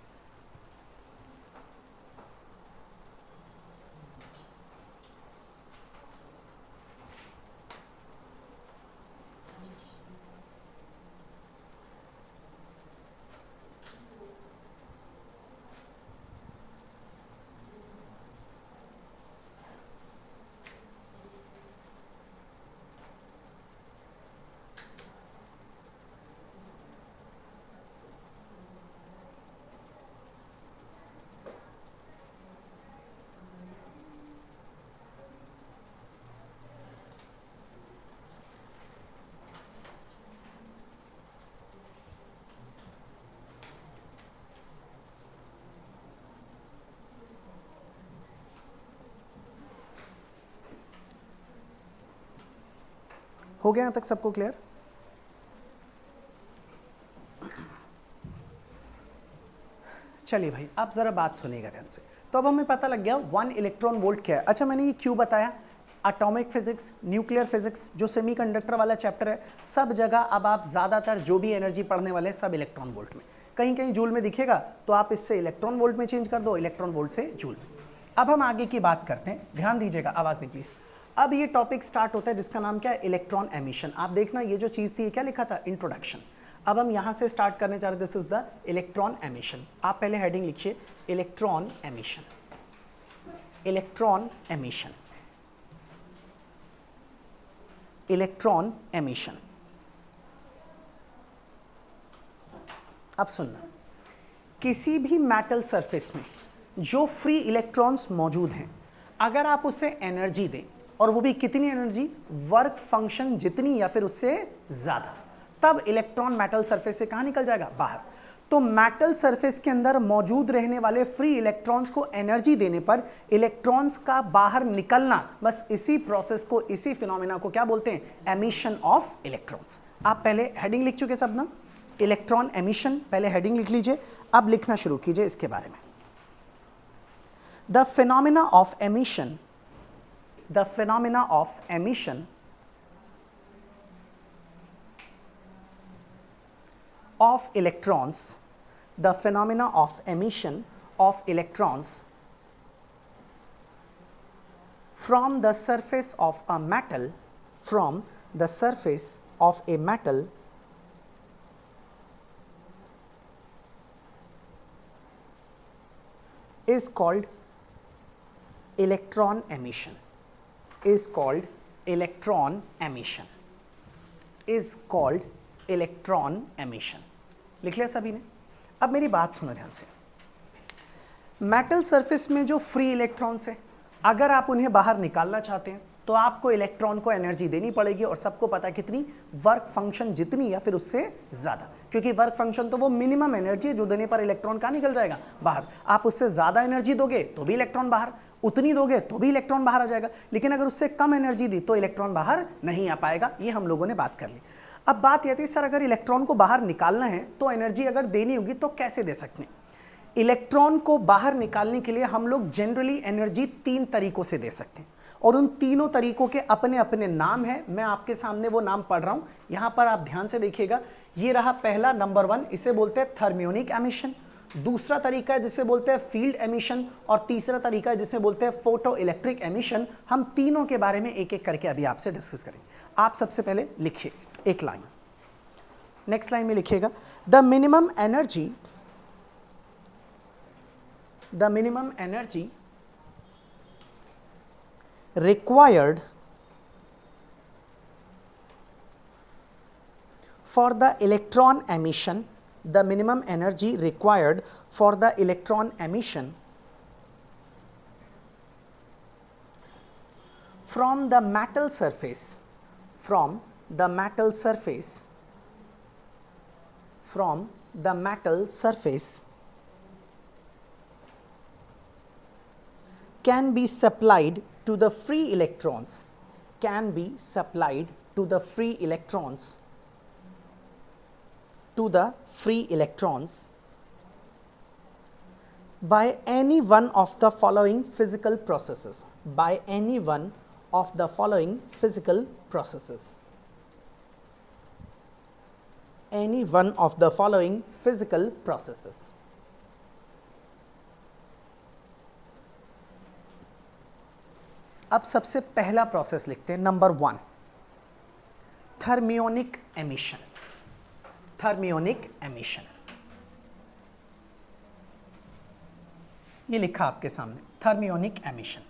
हो गया यहाँ तक सबको क्लियर? चलिए भाई, आप जरा बात सुनिएगा ध्यान से। तो अब हमें पता लग गया 1 इलेक्ट्रॉन वोल्ट क्या है। अच्छा, मैंने ये क्यों बताया? एटॉमिक फिजिक्स, न्यूक्लियर फिजिक्स, जो सेमीकंडक्टर वाला चैप्टर है, सब जगह अब आप ज़्यादातर जो भी एनर्जी पढ़ने वाले हैं सब इलेक्ट्रॉन वोल्ट में। कहीं कहीं जूल में दिखेगा तो आप इससे इलेक्ट्रॉन वोल्ट में चेंज कर दो, इलेक्ट्रॉन वोल्ट से जूल में। अब हम आगे की बात करते हैं, ध्यान दीजिएगा, आवाज़ नहीं प्लीज़। अब ये टॉपिक स्टार्ट होता है जिसका नाम क्या है? Electron emission. आप देखना ये जो चीज़ थी क्या लिखा था? इंट्रोडक्शन। अब हम यहाँ से स्टार्ट करने जा रहे हैं, this is the electron emission. आप पहले हेडिंग लिखिए, electron emission, electron emission, electron emission. अब सुनना, किसी भी मेटल सरफेस में जो फ्री इलेक्ट्रॉन्स मौजूद हैं, अगर आप उसे एनर्जी दें, और वो भी कितनी एनर्जी? वर्क फंक्शन जितनी या फिर उससे ज्यादा, तब इलेक्ट्रॉन मेटल सरफेस से कहां निकल जाएगा? बाहर। तो मेटल सरफेस के अंदर मौजूद रहने वाले फ्री इलेक्ट्रॉन्स को एनर्जी देने पर इलेक्ट्रॉन्स का बाहर निकलना, बस इसी प्रोसेस को, इसी फिनोमेना को क्या बोलते हैं? Emission of electrons. आप पहले हेडिंग लिख चुके सब ना, इलेक्ट्रॉन एमिशन, पहले हेडिंग लिख लीजिए। अब लिखना शुरू कीजिए इसके बारे में। The phenomena of emission, the phenomena of emission of electrons, the phenomena of emission of electrons from the surface of a metal, from the surface of a metal is called electron emission, is called electron emission, is called electron emission। लिख लिया सभी ने? अब मेरी बात सुनो ध्यान से। मेटल सरफेस में जो फ्री इलेक्ट्रॉन्स हैं, अगर आप उन्हें बाहर निकालना चाहते हैं तो आपको इलेक्ट्रॉन को एनर्जी देनी पड़ेगी, और सबको पता है कितनी? वर्क फंक्शन जितनी या फिर उससे ज्यादा, क्योंकि वर्क फंक्शन तो वो मिनिमम एनर्जी है जो देने पर इलेक्ट्रॉन कहाँ निकल जाएगा? बाहर। आप उससे ज्यादा एनर्जी दोगे तो भी इलेक्ट्रॉन बाहर, उतनी दोगे तो भी इलेक्ट्रॉन बाहर आ जाएगा, लेकिन अगर उससे कम एनर्जी दी तो इलेक्ट्रॉन बाहर नहीं आ पाएगा। ये हम लोगों ने बात कर ली। अब बात यह थी, सर अगर इलेक्ट्रॉन को बाहर निकालना है तो एनर्जी अगर देनी होगी तो कैसे दे सकते हैं? इलेक्ट्रॉन को बाहर निकालने के लिए हम लोग जनरली एनर्जी 3 तरीकों से दे सकते हैं, और उन तीनों तरीकों के अपने अपने नाम है। मैं आपके सामने वो नाम पढ़ रहा हूं, यहां पर आप ध्यान से देखिएगा। ये रहा पहला, नंबर 1, इसे बोलते हैं थर्मियोनिक एमिशन। दूसरा तरीका है जिसे बोलते हैं फील्ड एमिशन, और तीसरा तरीका है जिसे बोलते हैं फोटो इलेक्ट्रिक एमिशन। हम तीनों के बारे में एक एक करके अभी आपसे डिस्कस करेंगे। आप सबसे पहले लिखिए एक लाइन, नेक्स्ट लाइन में लिखिएगा, the minimum energy, the minimum energy required for the electron emission, the minimum energy required for the electron emission from the metal surface, from the metal surface, from the metal surface can be supplied to the free electrons, can be supplied to the free electrons, to the free electrons by any one of the following physical processes, by any one of the following physical processes, any one of the following physical processes. अब सबसे पहला process लिखते हैं, number 1, thermionic emission, thermionic emission, ये लिखा आपके सामने, thermionic emission.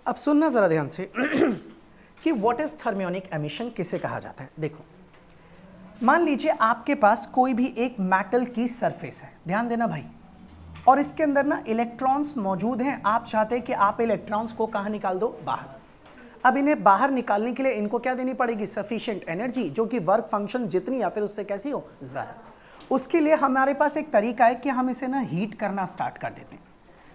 अब सुनना जरा ध्यान से कि व्हाट इज थर्मियोनिक एमिशन, किसे कहा जाता है। देखो, मान लीजिए आपके पास कोई भी एक मेटल की सरफेस है, ध्यान देना भाई, और इसके अंदर ना इलेक्ट्रॉन्स मौजूद हैं। आप चाहते हैं कि आप इलेक्ट्रॉन्स को कहाँ निकाल दो, बाहर। अब इन्हें बाहर निकालने के लिए इनको क्या देनी पड़ेगी, सफिशिएंट एनर्जी, जो कि वर्क फंक्शन जितनी या फिर उससे कैसी हो, ज़्यादा। उसके लिए हमारे पास एक तरीका है कि हम इसे ना हीट करना स्टार्ट कर देते हैं।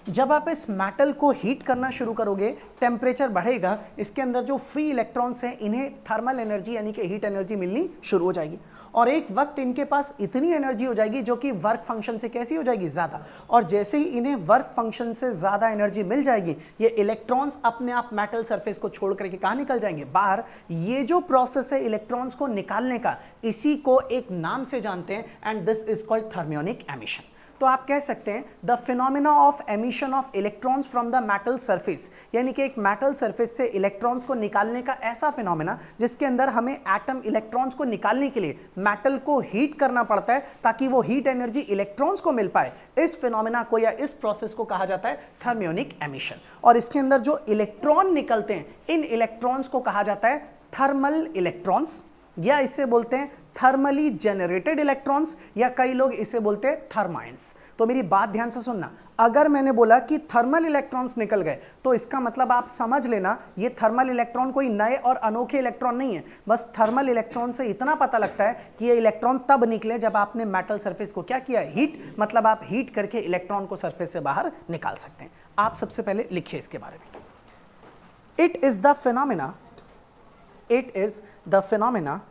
जब आप इस मेटल को हीट करना शुरू करोगे, टेम्परेचर बढ़ेगा, इसके अंदर जो फ्री इलेक्ट्रॉन्स हैं इन्हें थर्मल एनर्जी यानी कि हीट एनर्जी मिलनी शुरू हो जाएगी, और एक वक्त इनके पास इतनी एनर्जी हो जाएगी जो कि वर्क फंक्शन से कैसी हो जाएगी, ज़्यादा। और जैसे ही इन्हें वर्क फंक्शन से ज़्यादा एनर्जी मिल जाएगी, ये इलेक्ट्रॉन्स अपने आप मेटल सरफेस को छोड़ करके कहाँ निकल जाएंगे, बाहर। ये जो प्रोसेस है इलेक्ट्रॉन्स को निकालने का, इसी को एक नाम से जानते हैं, and this is called thermionic emission. तो आप कह सकते हैं the phenomena of emission of electrons from the metal surface, यानी कि एक मेटल सरफेस से इलेक्ट्रॉन्स को निकालने का ऐसा फिनोमिना जिसके अंदर हमें एटम इलेक्ट्रॉन्स को निकालने के लिए मेटल को हीट करना पड़ता है ताकि वो हीट एनर्जी इलेक्ट्रॉन्स को मिल पाए। इस फिनोमिना को या इस प्रोसेस को कहा जाता है थर्मियोनिक एमिशन। और इसके अंदर जो इलेक्ट्रॉन निकलते हैं, इन इलेक्ट्रॉन्स को कहा जाता है थर्मल इलेक्ट्रॉन्स, या इसे बोलते हैं थर्मली जनरेटेड इलेक्ट्रॉन्स, या कई लोग इसे बोलते हैं थर्माइंस। तो मेरी बात ध्यान से सुनना, अगर मैंने बोला कि थर्मल इलेक्ट्रॉन्स निकल गए, तो इसका मतलब आप समझ लेना ये थर्मल इलेक्ट्रॉन कोई नए और अनोखे इलेक्ट्रॉन नहीं है। बस थर्मल इलेक्ट्रॉन से इतना पता लगता है कि ये इलेक्ट्रॉन तब निकले जब आपने मेटल सरफेस को क्या किया, हीट, मतलब आप हीट करके इलेक्ट्रॉन को सरफेस से बाहर निकाल सकते हैं। आप सबसे पहले लिखिए इसके बारे में। It is the phenomena, it is the phenomena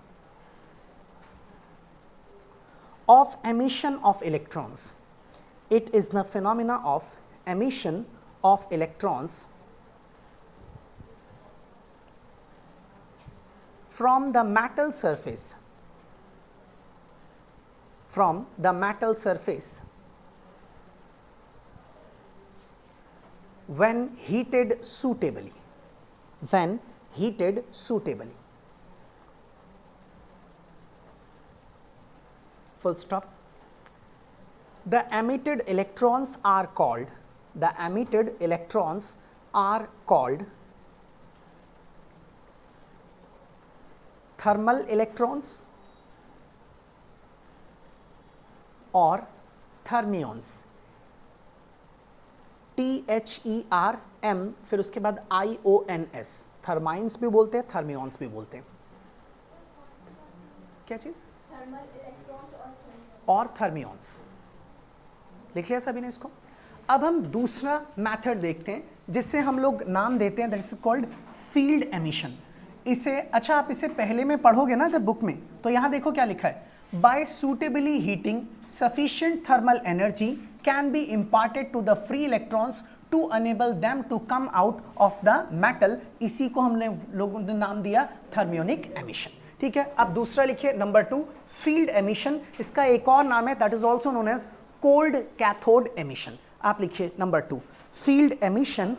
of emission of electrons. It is the phenomena of emission of electrons from the metal surface, from the metal surface when heated suitably, when heated suitably. Full stop. The emitted electrons are called, the emitted electrons are called thermal electrons or thermions, THERM, फिर उसके बाद IONS, थर्माइंस भी बोलते हैं, थर्मियंस भी बोलते हैं। क्या चीज, और थर्मियंस, लिख लिया सभी ने इसको। अब हम दूसरा मेथड देखते हैं जिससे हम लोग नाम देते हैं, that is called field emission. इसे, अच्छा आप इसे पहले में पढ़ोगे ना अगर बुक में, तो यहां देखो क्या लिखा है, by suitably heating sufficient thermal energy can be imparted to the free electrons to enable them to come out of the metal. इसी को हमने लोगों ने नाम दिया थर्मियोनिक एमिशन। ठीक है, अब दूसरा लिखिए, नंबर 2, फील्ड एमिशन। इसका एक और नाम है, that is also known as cold cathode emission. आप लिखिए number 2, field emission,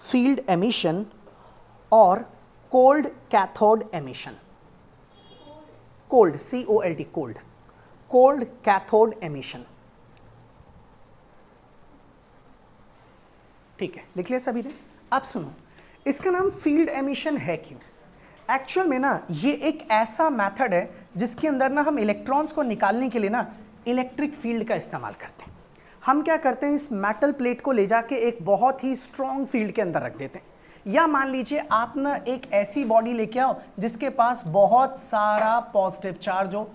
field emission और cold cathode emission. Cold, COLD, cold, cold cathode emission. ठीक है, लिख लिया सभी ने। अब सुनो, इसका नाम फील्ड एमिशन है क्यों? एक्चुअल में ना ये एक ऐसा मेथड है जिसके अंदर ना हम इलेक्ट्रॉन्स को निकालने के लिए ना इलेक्ट्रिक फील्ड का इस्तेमाल करते हैं। हम क्या करते हैं, इस मेटल प्लेट को ले जाके एक बहुत ही स्ट्रॉन्ग फील्ड के अंदर रख देते हैं। या मान लीजिए आप ना एक ऐसी बॉडी लेके आओ जिसके पास बहुत सारा पॉजिटिव चार्ज हो,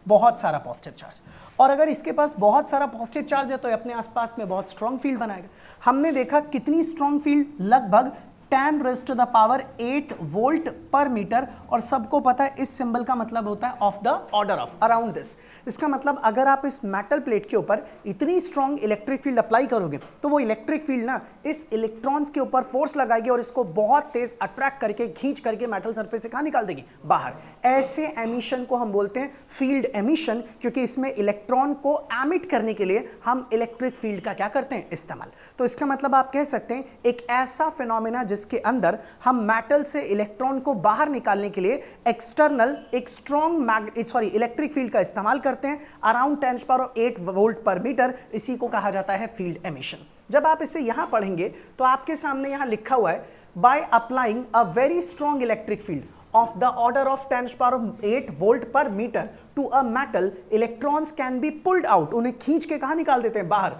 बहुत सारा पॉजिटिव चार्ज, और अगर इसके पास बहुत सारा पॉजिटिव चार्ज है तो ये अपने आसपास में बहुत स्ट्रॉन्ग फील्ड बनाएगा। हमने देखा कितनी स्ट्रॉन्ग फील्ड, लगभग 10⁸ वोल्ट पर मीटर, और सबको पता है इस सिंबल का मतलब होता है of the order of, around this. इसका मतलब अगर आप इस मेटल प्लेट के ऊपर इतनी स्ट्रॉन्ग इलेक्ट्रिक फील्ड अप्लाई करोगे तो वो इलेक्ट्रिक फील्ड ना इस इलेक्ट्रॉन्स के ऊपर फोर्स लगाएगी और इसको बहुत तेज अट्रैक्ट करके खींच करके मेटल सरफेस से कहां निकाल देगी, बाहर। ऐसे एमिशन को हम बोलते हैं फील्ड एमिशन, क्योंकि इसमें इलेक्ट्रॉन को एमिट करने के लिए हम इलेक्ट्रिक फील्ड का क्या करते हैं, इस्तेमाल। तो इसका मतलब आप कह सकते हैं एक ऐसा फिनोमेना जिसके अंदर हम मेटल से इलेक्ट्रॉन को बाहर निकालने के लिए एक्सटर्नल एक स्ट्रॉन्ग इलेक्ट्रिक फील्ड का इस्तेमाल करते हैं अराउंड 10⁸ वोल्ट पर मीटर। इसी को कहा जाता है फील्ड एमिशन। जब आप इसे यहां पढ़ेंगे तो आपके सामने यहां लिखा हुआ है by applying a very strong electric field of the order of 10⁸ volt per metre to a metal, electrons can be pulled out, उन्हें खींच के कहां निकाल देते हैं, बाहर,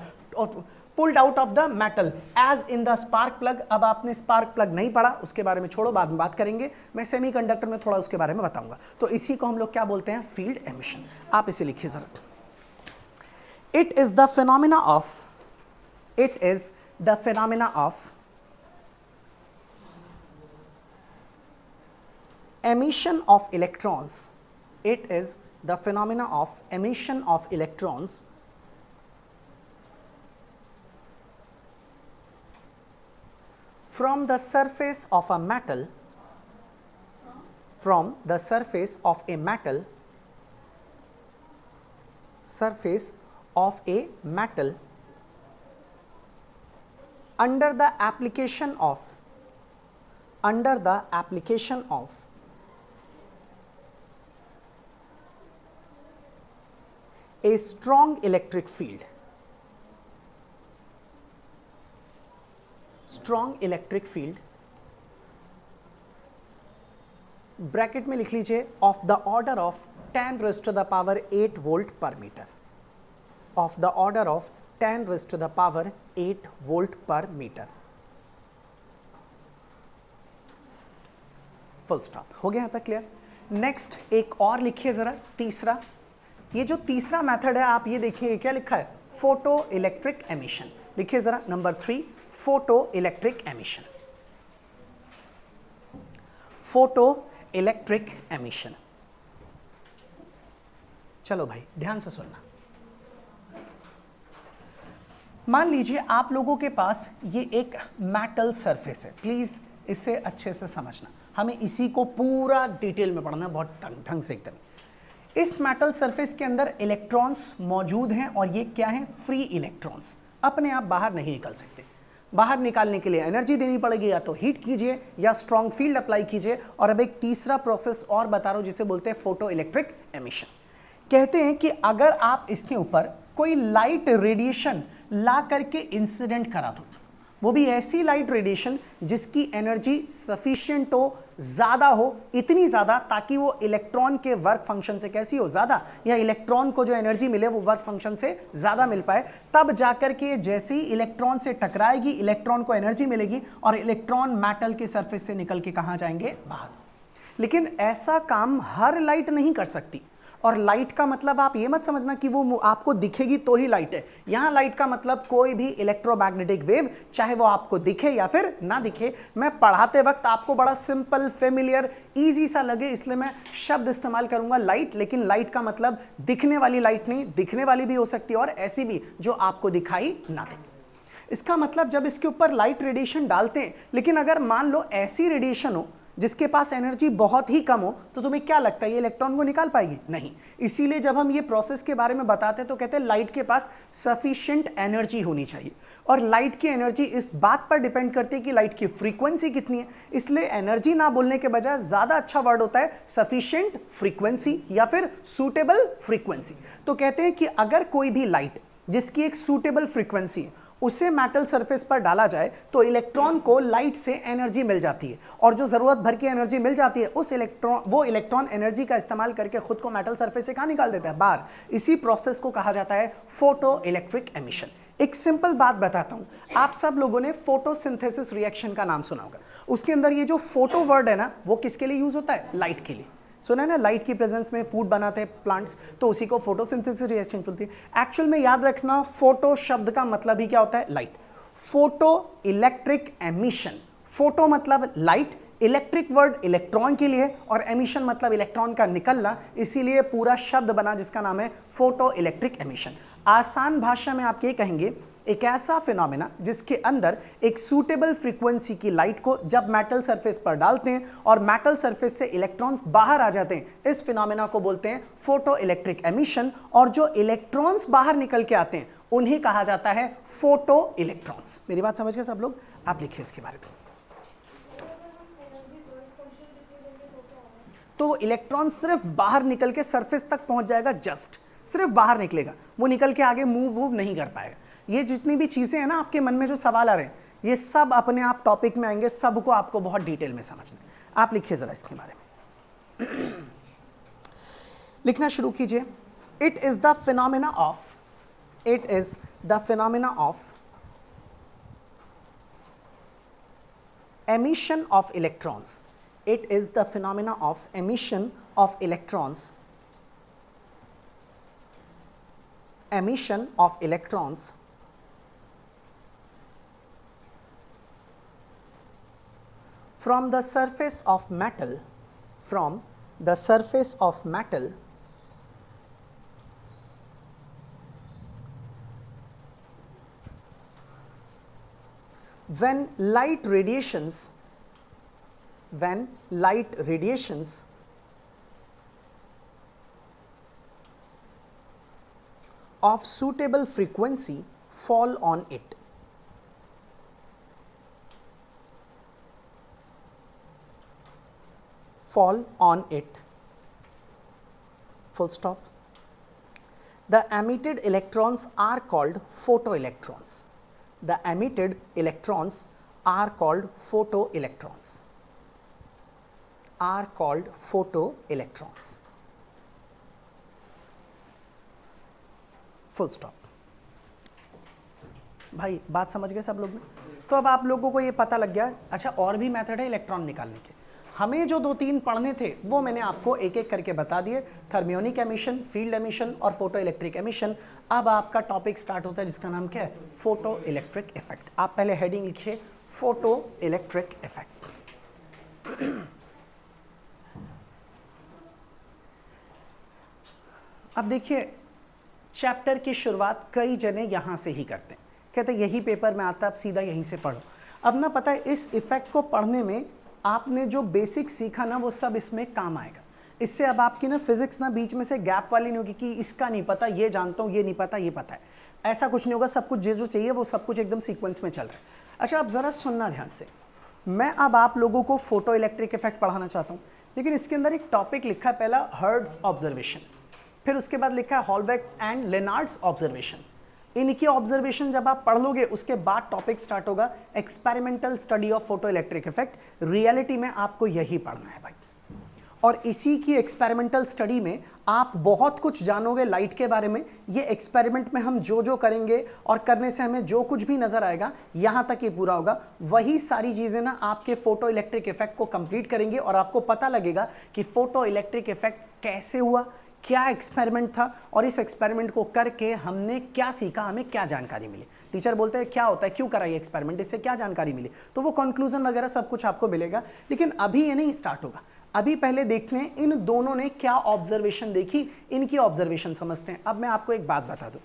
pulled out of the metal as in the spark plug. अब आपने स्पार्क प्लग नहीं पढ़ा, उसके बारे में छोड़ो, बाद में बात करेंगे, मैं सेमीकंडक्टर में थोड़ा उसके बारे में बताऊंगा। तो इसी को हम लोग क्या बोलते हैं, फील्ड एमिशन। आप इसे लिखिए जरा, it is the phenomena of emission of electrons. It is the phenomena of emission of electrons from the surface of a metal, under the application of a strong electric field, bracket में लिख लीजिए of the order of 10⁸ volt per metre, of the order of 10⁸ volt per metre. Full stop. हो गया यहां तक clear? Next एक और लिखिए जरा, तीसरा। ये जो तीसरा मेथड है आप ये देखिए क्या लिखा है, फोटो इलेक्ट्रिक एमिशन। लिखिए जरा number 3, photo electric emission. Photo electric emission. चलो भाई ध्यान से सुनना। मान लीजिए आप लोगों के पास ये एक मेटल सरफेस है, प्लीज इसे अच्छे से समझना, हमें इसी को पूरा डिटेल में पढ़ना, बहुत ढंग से एकदम। इस मेटल सरफेस के अंदर इलेक्ट्रॉन्स मौजूद हैं और ये क्या हैं, फ्री इलेक्ट्रॉन्स, अपने आप बाहर नहीं निकल सकते। बाहर निकालने के लिए एनर्जी देनी पड़ेगी, या तो हीट कीजिए या स्ट्रॉन्ग फील्ड अप्लाई कीजिए। और अब एक तीसरा प्रोसेस और बता रहा हूं जिसे बोलते हैं फोटो इलेक्ट्रिक एमिशन। कहते हैं कि अगर आप इसके ऊपर कोई लाइट रेडिएशन ला करके इंसिडेंट करा दो, वो भी ऐसी लाइट रेडिएशन जिसकी एनर्जी सफिशिएंट हो, ज्यादा हो, इतनी ज्यादा ताकि वो इलेक्ट्रॉन के वर्क फंक्शन से कैसी हो, ज्यादा, या इलेक्ट्रॉन को जो एनर्जी मिले वो वर्क फंक्शन से ज्यादा मिल पाए, तब जाकर के जैसे ही इलेक्ट्रॉन से टकराएगी इलेक्ट्रॉन को एनर्जी मिलेगी और इलेक्ट्रॉन मेटल के सरफेस से निकल के कहां जाएंगे, बाहर। लेकिन ऐसा काम हर लाइट नहीं कर सकती। और लाइट का मतलब आप ये मत समझना कि वो आपको दिखेगी तो ही लाइट है। यहां लाइट का मतलब कोई भी इलेक्ट्रोमैग्नेटिक वेव, चाहे वो आपको दिखे या फिर ना दिखे। मैं पढ़ाते वक्त आपको बड़ा सिंपल, फेमिलियर, इजी सा लगे इसलिए मैं शब्द इस्तेमाल करूंगा लाइट, लेकिन लाइट का मतलब दिखने वाली लाइट नहीं, दिखने वाली भी हो सकती है और ऐसी भी जो आपको दिखाई ना दे। इसका मतलब जब इसके ऊपर लाइट रेडिएशन डालते हैं, लेकिन अगर मान लो ऐसी रेडिएशन हो जिसके पास एनर्जी बहुत ही कम हो, तो तुम्हें क्या लगता है ये इलेक्ट्रॉन को निकाल पाएगी? नहीं। इसीलिए जब हम ये प्रोसेस के बारे में बताते हैं तो कहते हैं लाइट के पास सफिशिएंट एनर्जी होनी चाहिए। और लाइट की एनर्जी इस बात पर डिपेंड करती है कि लाइट की फ्रीक्वेंसी कितनी है। इसलिए एनर्जी ना बोलने के बजाय ज्यादा अच्छा वर्ड होता है सफिशिएंट फ्रीक्वेंसी या फिर सूटेबल फ्रीक्वेंसी। तो कहते हैं कि अगर कोई भी लाइट जिसकी एक सूटेबल फ्रीक्वेंसी है उसे मेटल सरफेस पर डाला जाए तो इलेक्ट्रॉन को लाइट से एनर्जी मिल जाती है, और जो जरूरत भर की एनर्जी मिल जाती है वो इलेक्ट्रॉन एनर्जी का इस्तेमाल करके खुद को मेटल सरफेस से कहां निकाल देता है, बाहर। इसी प्रोसेस को कहा जाता है फोटो इलेक्ट्रिक एमिशन। एक सिंपल बात बताता हूं, आप सब लोगों ने फोटोसिंथेसिस रिएक्शन का नाम सुना होगा। उसके अंदर ये जो फोटो वर्ड है ना, वो किसके लिए यूज होता है, लाइट के लिए। सुना है ना, लाइट की प्रेजेंस में फूड बनाते हैं प्लांट्स, तो उसी को फोटोसिंथेसिस रिएक्शन बोलती है। एक्चुअल में याद रखना, फोटो शब्द का मतलब ही क्या होता है, light. Photo electric emission, photo मतलब लाइट, इलेक्ट्रिक वर्ड इलेक्ट्रॉन के लिए, और एमिशन मतलब इलेक्ट्रॉन का निकलना, इसीलिए पूरा शब्द बना जिसका नाम है फोटो इलेक्ट्रिक एमिशन। आसान भाषा में आप ये कहेंगे, एक ऐसा फिनोमेना जिसके अंदर एक सूटेबल फ्रीक्वेंसी की लाइट को जब मेटल सरफेस पर डालते हैं और मेटल सरफेस से इलेक्ट्रॉन्स बाहर आ जाते हैं, इस फिनोमेना को बोलते हैं फोटो इलेक्ट्रिक एमिशन। और जो इलेक्ट्रॉन्स बाहर निकल के आते हैं उन्हें कहा जाता है फोटो इलेक्ट्रॉन्स। मेरी बात समझ गए सब लोग? आप लिखिए इसके बारे में। तो इलेक्ट्रॉन सिर्फ बाहर निकल के सरफेस तक पहुंच जाएगा, जस्ट सिर्फ बाहर निकलेगा, वो निकल के आगे मूव नहीं कर पाएगा। ये जितनी भी चीजें हैं ना आपके मन में जो सवाल आ रहे हैं, ये सब अपने आप टॉपिक में आएंगे, सबको आपको बहुत डिटेल में समझना है। आप लिखिए जरा इसके बारे में। लिखना शुरू कीजिए। It is the phenomena of, it is the phenomena of emission of electrons. It is the phenomena of emission of electrons, emission of electrons from the surface of metal, from the surface of metal when light radiations of suitable frequency fall on it. Fall on it. Full stop. The emitted electrons are called photoelectrons. The emitted electrons are called photoelectrons. Are called photoelectrons. Full stop. भाई बात समझ गए सब लोग ने? तो अब आप लोगों को ये पता लग गया, अच्छा और भी मेथड है इलेक्ट्रॉन निकालने के। हमें जो 2-3 पढ़ने थे वो मैंने आपको एक एक करके बता दिए, थर्मियोनिक एमिशन, फील्ड एमिशन और फोटो इलेक्ट्रिक एमिशन। अब आपका टॉपिक स्टार्ट होता है जिसका नाम क्या है, फोटो इलेक्ट्रिक इफेक्ट। आप पहले हेडिंग लिखिए, फोटो इलेक्ट्रिक इफेक्ट। अब देखिए, चैप्टर की शुरुआत कई जने यहां से ही करते हैं, कहते हैं यही पेपर में आता है, आप सीधा यहीं से पढ़ो। अब ना पता है इस इफेक्ट को पढ़ने में आपने जो बेसिक सीखा ना वो सब इसमें काम आएगा। इससे अब आपकी ना फिजिक्स ना बीच में से गैप वाली नहीं होगी कि इसका नहीं पता, ये जानता हूँ, ये नहीं पता, ये पता है, ऐसा कुछ नहीं होगा। सब कुछ जो चाहिए वो सब कुछ एकदम सीक्वेंस में चल रहा है। अच्छा, अब ज़रा सुनना ध्यान से, मैं अब आप लोगों को फोटो इलेक्ट्रिक इफेक्ट पढ़ाना चाहता हूँ, लेकिन इसके अंदर एक टॉपिक लिखा है पहला हर्ट्ज ऑब्जर्वेशन, फिर उसके बाद लिखा है हॉलवेक्स एंड लेनार्ड्स ऑब्जर्वेशन। इनकी ऑब्जर्वेशन जब आप पढ़ लोगे उसके बाद टॉपिक स्टार्ट होगा experimental study of photo electric effect. Reality में आपको यही पढ़ना है भाई, और इसी की एक्सपेरिमेंटल स्टडी में आप बहुत कुछ जानोगे लाइट के बारे में। ये एक्सपेरिमेंट में हम जो जो करेंगे और करने से हमें जो कुछ भी नजर आएगा यहाँ तक ये पूरा होगा, वही सारी चीज़ें ना आपके फोटो इलेक्ट्रिक इफेक्ट को कंप्लीट करेंगे और आपको पता लगेगा कि फोटो इलेक्ट्रिक इफेक्ट कैसे हुआ, क्या एक्सपेरिमेंट था, और इस एक्सपेरिमेंट को करके हमने क्या सीखा, हमें क्या जानकारी मिली। टीचर बोलते हैं क्या होता है, क्यों करा ये एक्सपेरिमेंट, इससे क्या जानकारी मिली, तो वो कंक्लूजन वगैरह सब कुछ आपको मिलेगा। लेकिन अभी ये नहीं स्टार्ट होगा, अभी पहले देखते हैं इन दोनों ने क्या ऑब्जर्वेशन देखी, इनकी ऑब्जर्वेशन समझते हैं। अब मैं आपको एक बात बता दूं,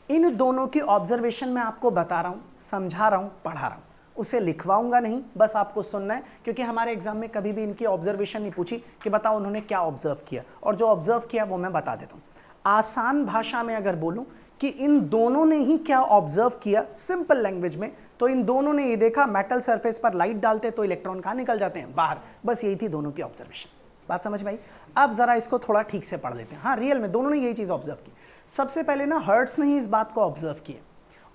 इन दोनों की ऑब्जर्वेशन मैं आपको बता रहा हूं, समझा रहा हूं, पढ़ा रहा हूं, उसे लिखवाऊंगा नहीं, बस आपको सुनना है, क्योंकि हमारे एग्जाम में कभी भी इनकी ऑब्जर्वेशन नहीं पूछी कि बताओ उन्होंने क्या ऑब्जर्व किया, और जो ऑब्जर्व किया वो मैं बता देता हूं। आसान भाषा में अगर बोलूं कि इन दोनों ने ही क्या ऑब्जर्व किया, सिंपल लैंग्वेज में, तो इन दोनों ने ये देखा मेटल सरफेस पर लाइट डालते तो इलेक्ट्रॉन कहाँ निकल जाते हैं, बाहर। बस यही थी दोनों की ऑब्जर्वेशन। बात समझ में आई? अब जरा इसको थोड़ा ठीक से पढ़ लेते हैं। हाँ, रियल में दोनों ने यही चीज ऑब्जर्व की। सबसे पहले ना हर्ट्ज ने ही इस बात को ऑब्जर्व किया,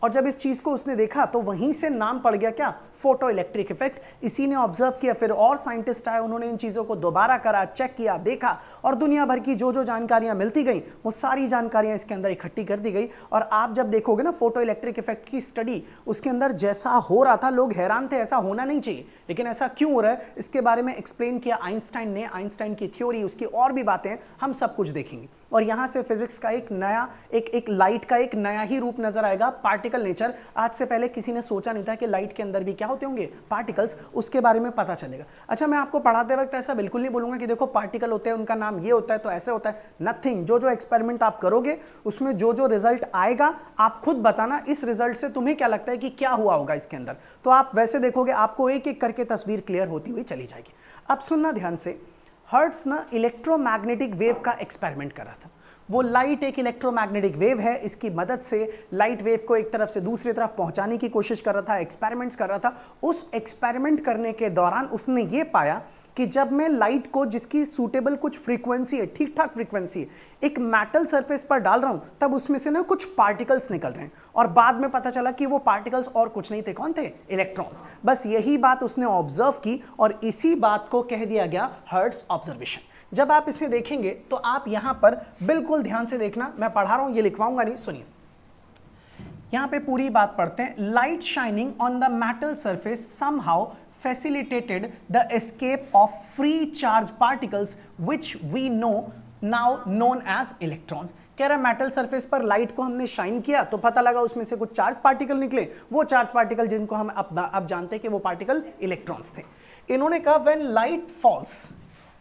और जब इस चीज को उसने देखा तो वहीं से नाम पड़ गया क्या, फोटो इलेक्ट्रिक इफेक्ट। इसी ने ऑब्जर्व किया, फिर और साइंटिस्ट आए, उन्होंने इन चीजों को दोबारा करा, चेक किया, देखा, और दुनिया भर की जो जो जानकारियां मिलती गई वो सारी जानकारियां इसके अंदर इकट्ठी कर दी गई। और आप जब देखोगे ना फोटो इलेक्ट्रिक इफेक्ट की स्टडी, उसके अंदर जैसा हो रहा था लोग हैरान थे, ऐसा होना नहीं चाहिए, लेकिन ऐसा क्यों हो रहा है इसके बारे में एक्सप्लेन किया आइंस्टाइन ने, आइंस्टाइन की थ्योरी, उसकी और भी बातें हम सब कुछ देखेंगे। और यहां से फिजिक्स का एक नया एक लाइट का एक नया ही रूप नजर आएगा, पार्टिकल नेचर। आज से पहले किसी ने सोचा नहीं था कि लाइट के अंदर भी क्या होते होंगे, पार्टिकल्स, उसके बारे में पता चलेगा। अच्छा, मैं आपको पढ़ाते वक्त ऐसा बिल्कुल नहीं बोलूंगा कि देखो पार्टिकल होते हैं, उनका नाम ये होता है तो ऐसे होता है, नथिंग। जो जो एक्सपेरिमेंट आप करोगे उसमें जो जो रिजल्ट आएगा आप खुद बताना, इस रिजल्ट से तुम्हें क्या लगता है कि क्या हुआ होगा इसके अंदर। तो आप वैसे देखोगे आपको एक एक करके तस्वीर क्लियर होती हुई चली जाएगी। अब सुनना ध्यान से, हर्ट्ज ना इलेक्ट्रोमैग्नेटिक वेव का एक्सपेरिमेंट कर रहा था। वो लाइट एक इलेक्ट्रोमैग्नेटिक वेव है, इसकी मदद से लाइट वेव को एक तरफ से दूसरी तरफ पहुंचाने की कोशिश कर रहा था, एक्सपेरिमेंट्स कर रहा था। उस एक्सपेरिमेंट करने के दौरान उसने ये पाया कि जब मैं लाइट को, जिसकी सूटेबल कुछ फ्रीक्वेंसी है, ठीक ठाक फ्रीक्वेंसी है, एक मेटल सरफेस पर डाल रहा हूं, तब उसमें से ना कुछ पार्टिकल्स निकल रहे हैं। और बाद में पता चला कि वो पार्टिकल्स और कुछ नहीं थे, कौन थे, इलेक्ट्रॉन्स। बस यही बात उसने ऑब्जर्व की और इसी बात को कह दिया गया हर्ट्ज ऑब्जर्वेशन। जब आप इसे देखेंगे तो आप यहां पर बिल्कुल ध्यान से देखना, मैं पढ़ा रहा हूं, ये लिखवाऊंगा नहीं, सुनिए। यहां पे पूरी बात पढ़ते हैं। Light shining on the metal surface somehow facilitated the escape of free charge particles which we know now known as electrons। कह रहा है मेटल सरफेस पर लाइट को हमने शाइन किया तो पता लगा उसमें से कुछ चार्ज पार्टिकल निकले, वो चार्ज पार्टिकल जिनको हम अब जानते हैं कि वो पार्टिकल इलेक्ट्रॉन्स थे। इन्होंने कहा when light falls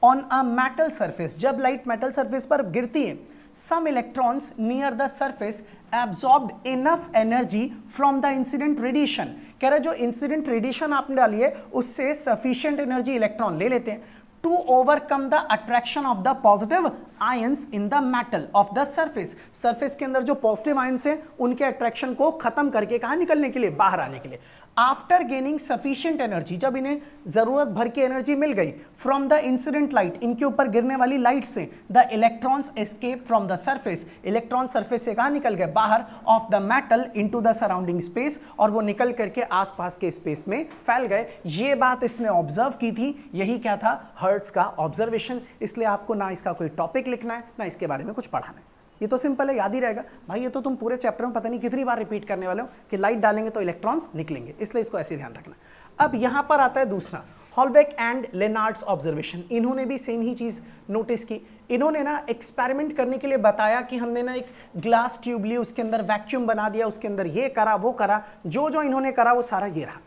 on a metal surface, जब लाइट मेटल सरफेस पर गिरती है, some electrons near the surface absorbed enough energy from the incident radiation। कह रहा है जो इंसिडेंट रेडिएशन आपने डाली है उससे सफिशिएंट एनर्जी इलेक्ट्रॉन ले लेते हैं to overcome the attraction of the positive ions in the metal of the surface. Surface के अंदर जो पॉजिटिव आयंस हैं उनके अट्रैक्शन को खत्म करके कहां निकलने के लिए, बाहर आने के लिए। आफ्टर गेनिंग सफिशिएंट एनर्जी, जब इन्हें जरूरत भर की एनर्जी मिल गई फ्रॉम द इंसिडेंट लाइट, इनके ऊपर गिरने वाली लाइट से, the electrons escape from the surface, electron surface से कहां निकल गए, बाहर, of the metal into the surrounding space, और वो निकल करके आसपास के स्पेस में फैल गए। ये बात इसने ऑब्जर्व की थी, यही क्या था, हर्ट्ज का ऑब्जर्वेशन। इसलिए आपको ना इसका कोई टॉपिक लिखना है ना इसके बारे में कुछ पढ़ाना है, ये तो सिंपल है, याद ही रहेगा भाई। ये तो तुम पूरे चैप्टर में पता नहीं कितनी बार रिपीट करने वाले हो कि लाइट डालेंगे तो इलेक्ट्रॉन्स निकलेंगे, इसलिए इसको ऐसे ध्यान रखना। अब यहां पर आता है दूसरा, हॉलबेक एंड लेनार्ड्स ऑब्जर्वेशन। इन्होंने भी सेम ही चीज नोटिस की। इन्होंने ना एक्सपेरिमेंट करने के लिए बताया कि हमने ना एक ग्लास ट्यूब ली, उसके अंदर वैक्यूम बना दिया, उसके अंदर ये करा वो करा, जो जो इन्होंने करा वो सारा ये रहा,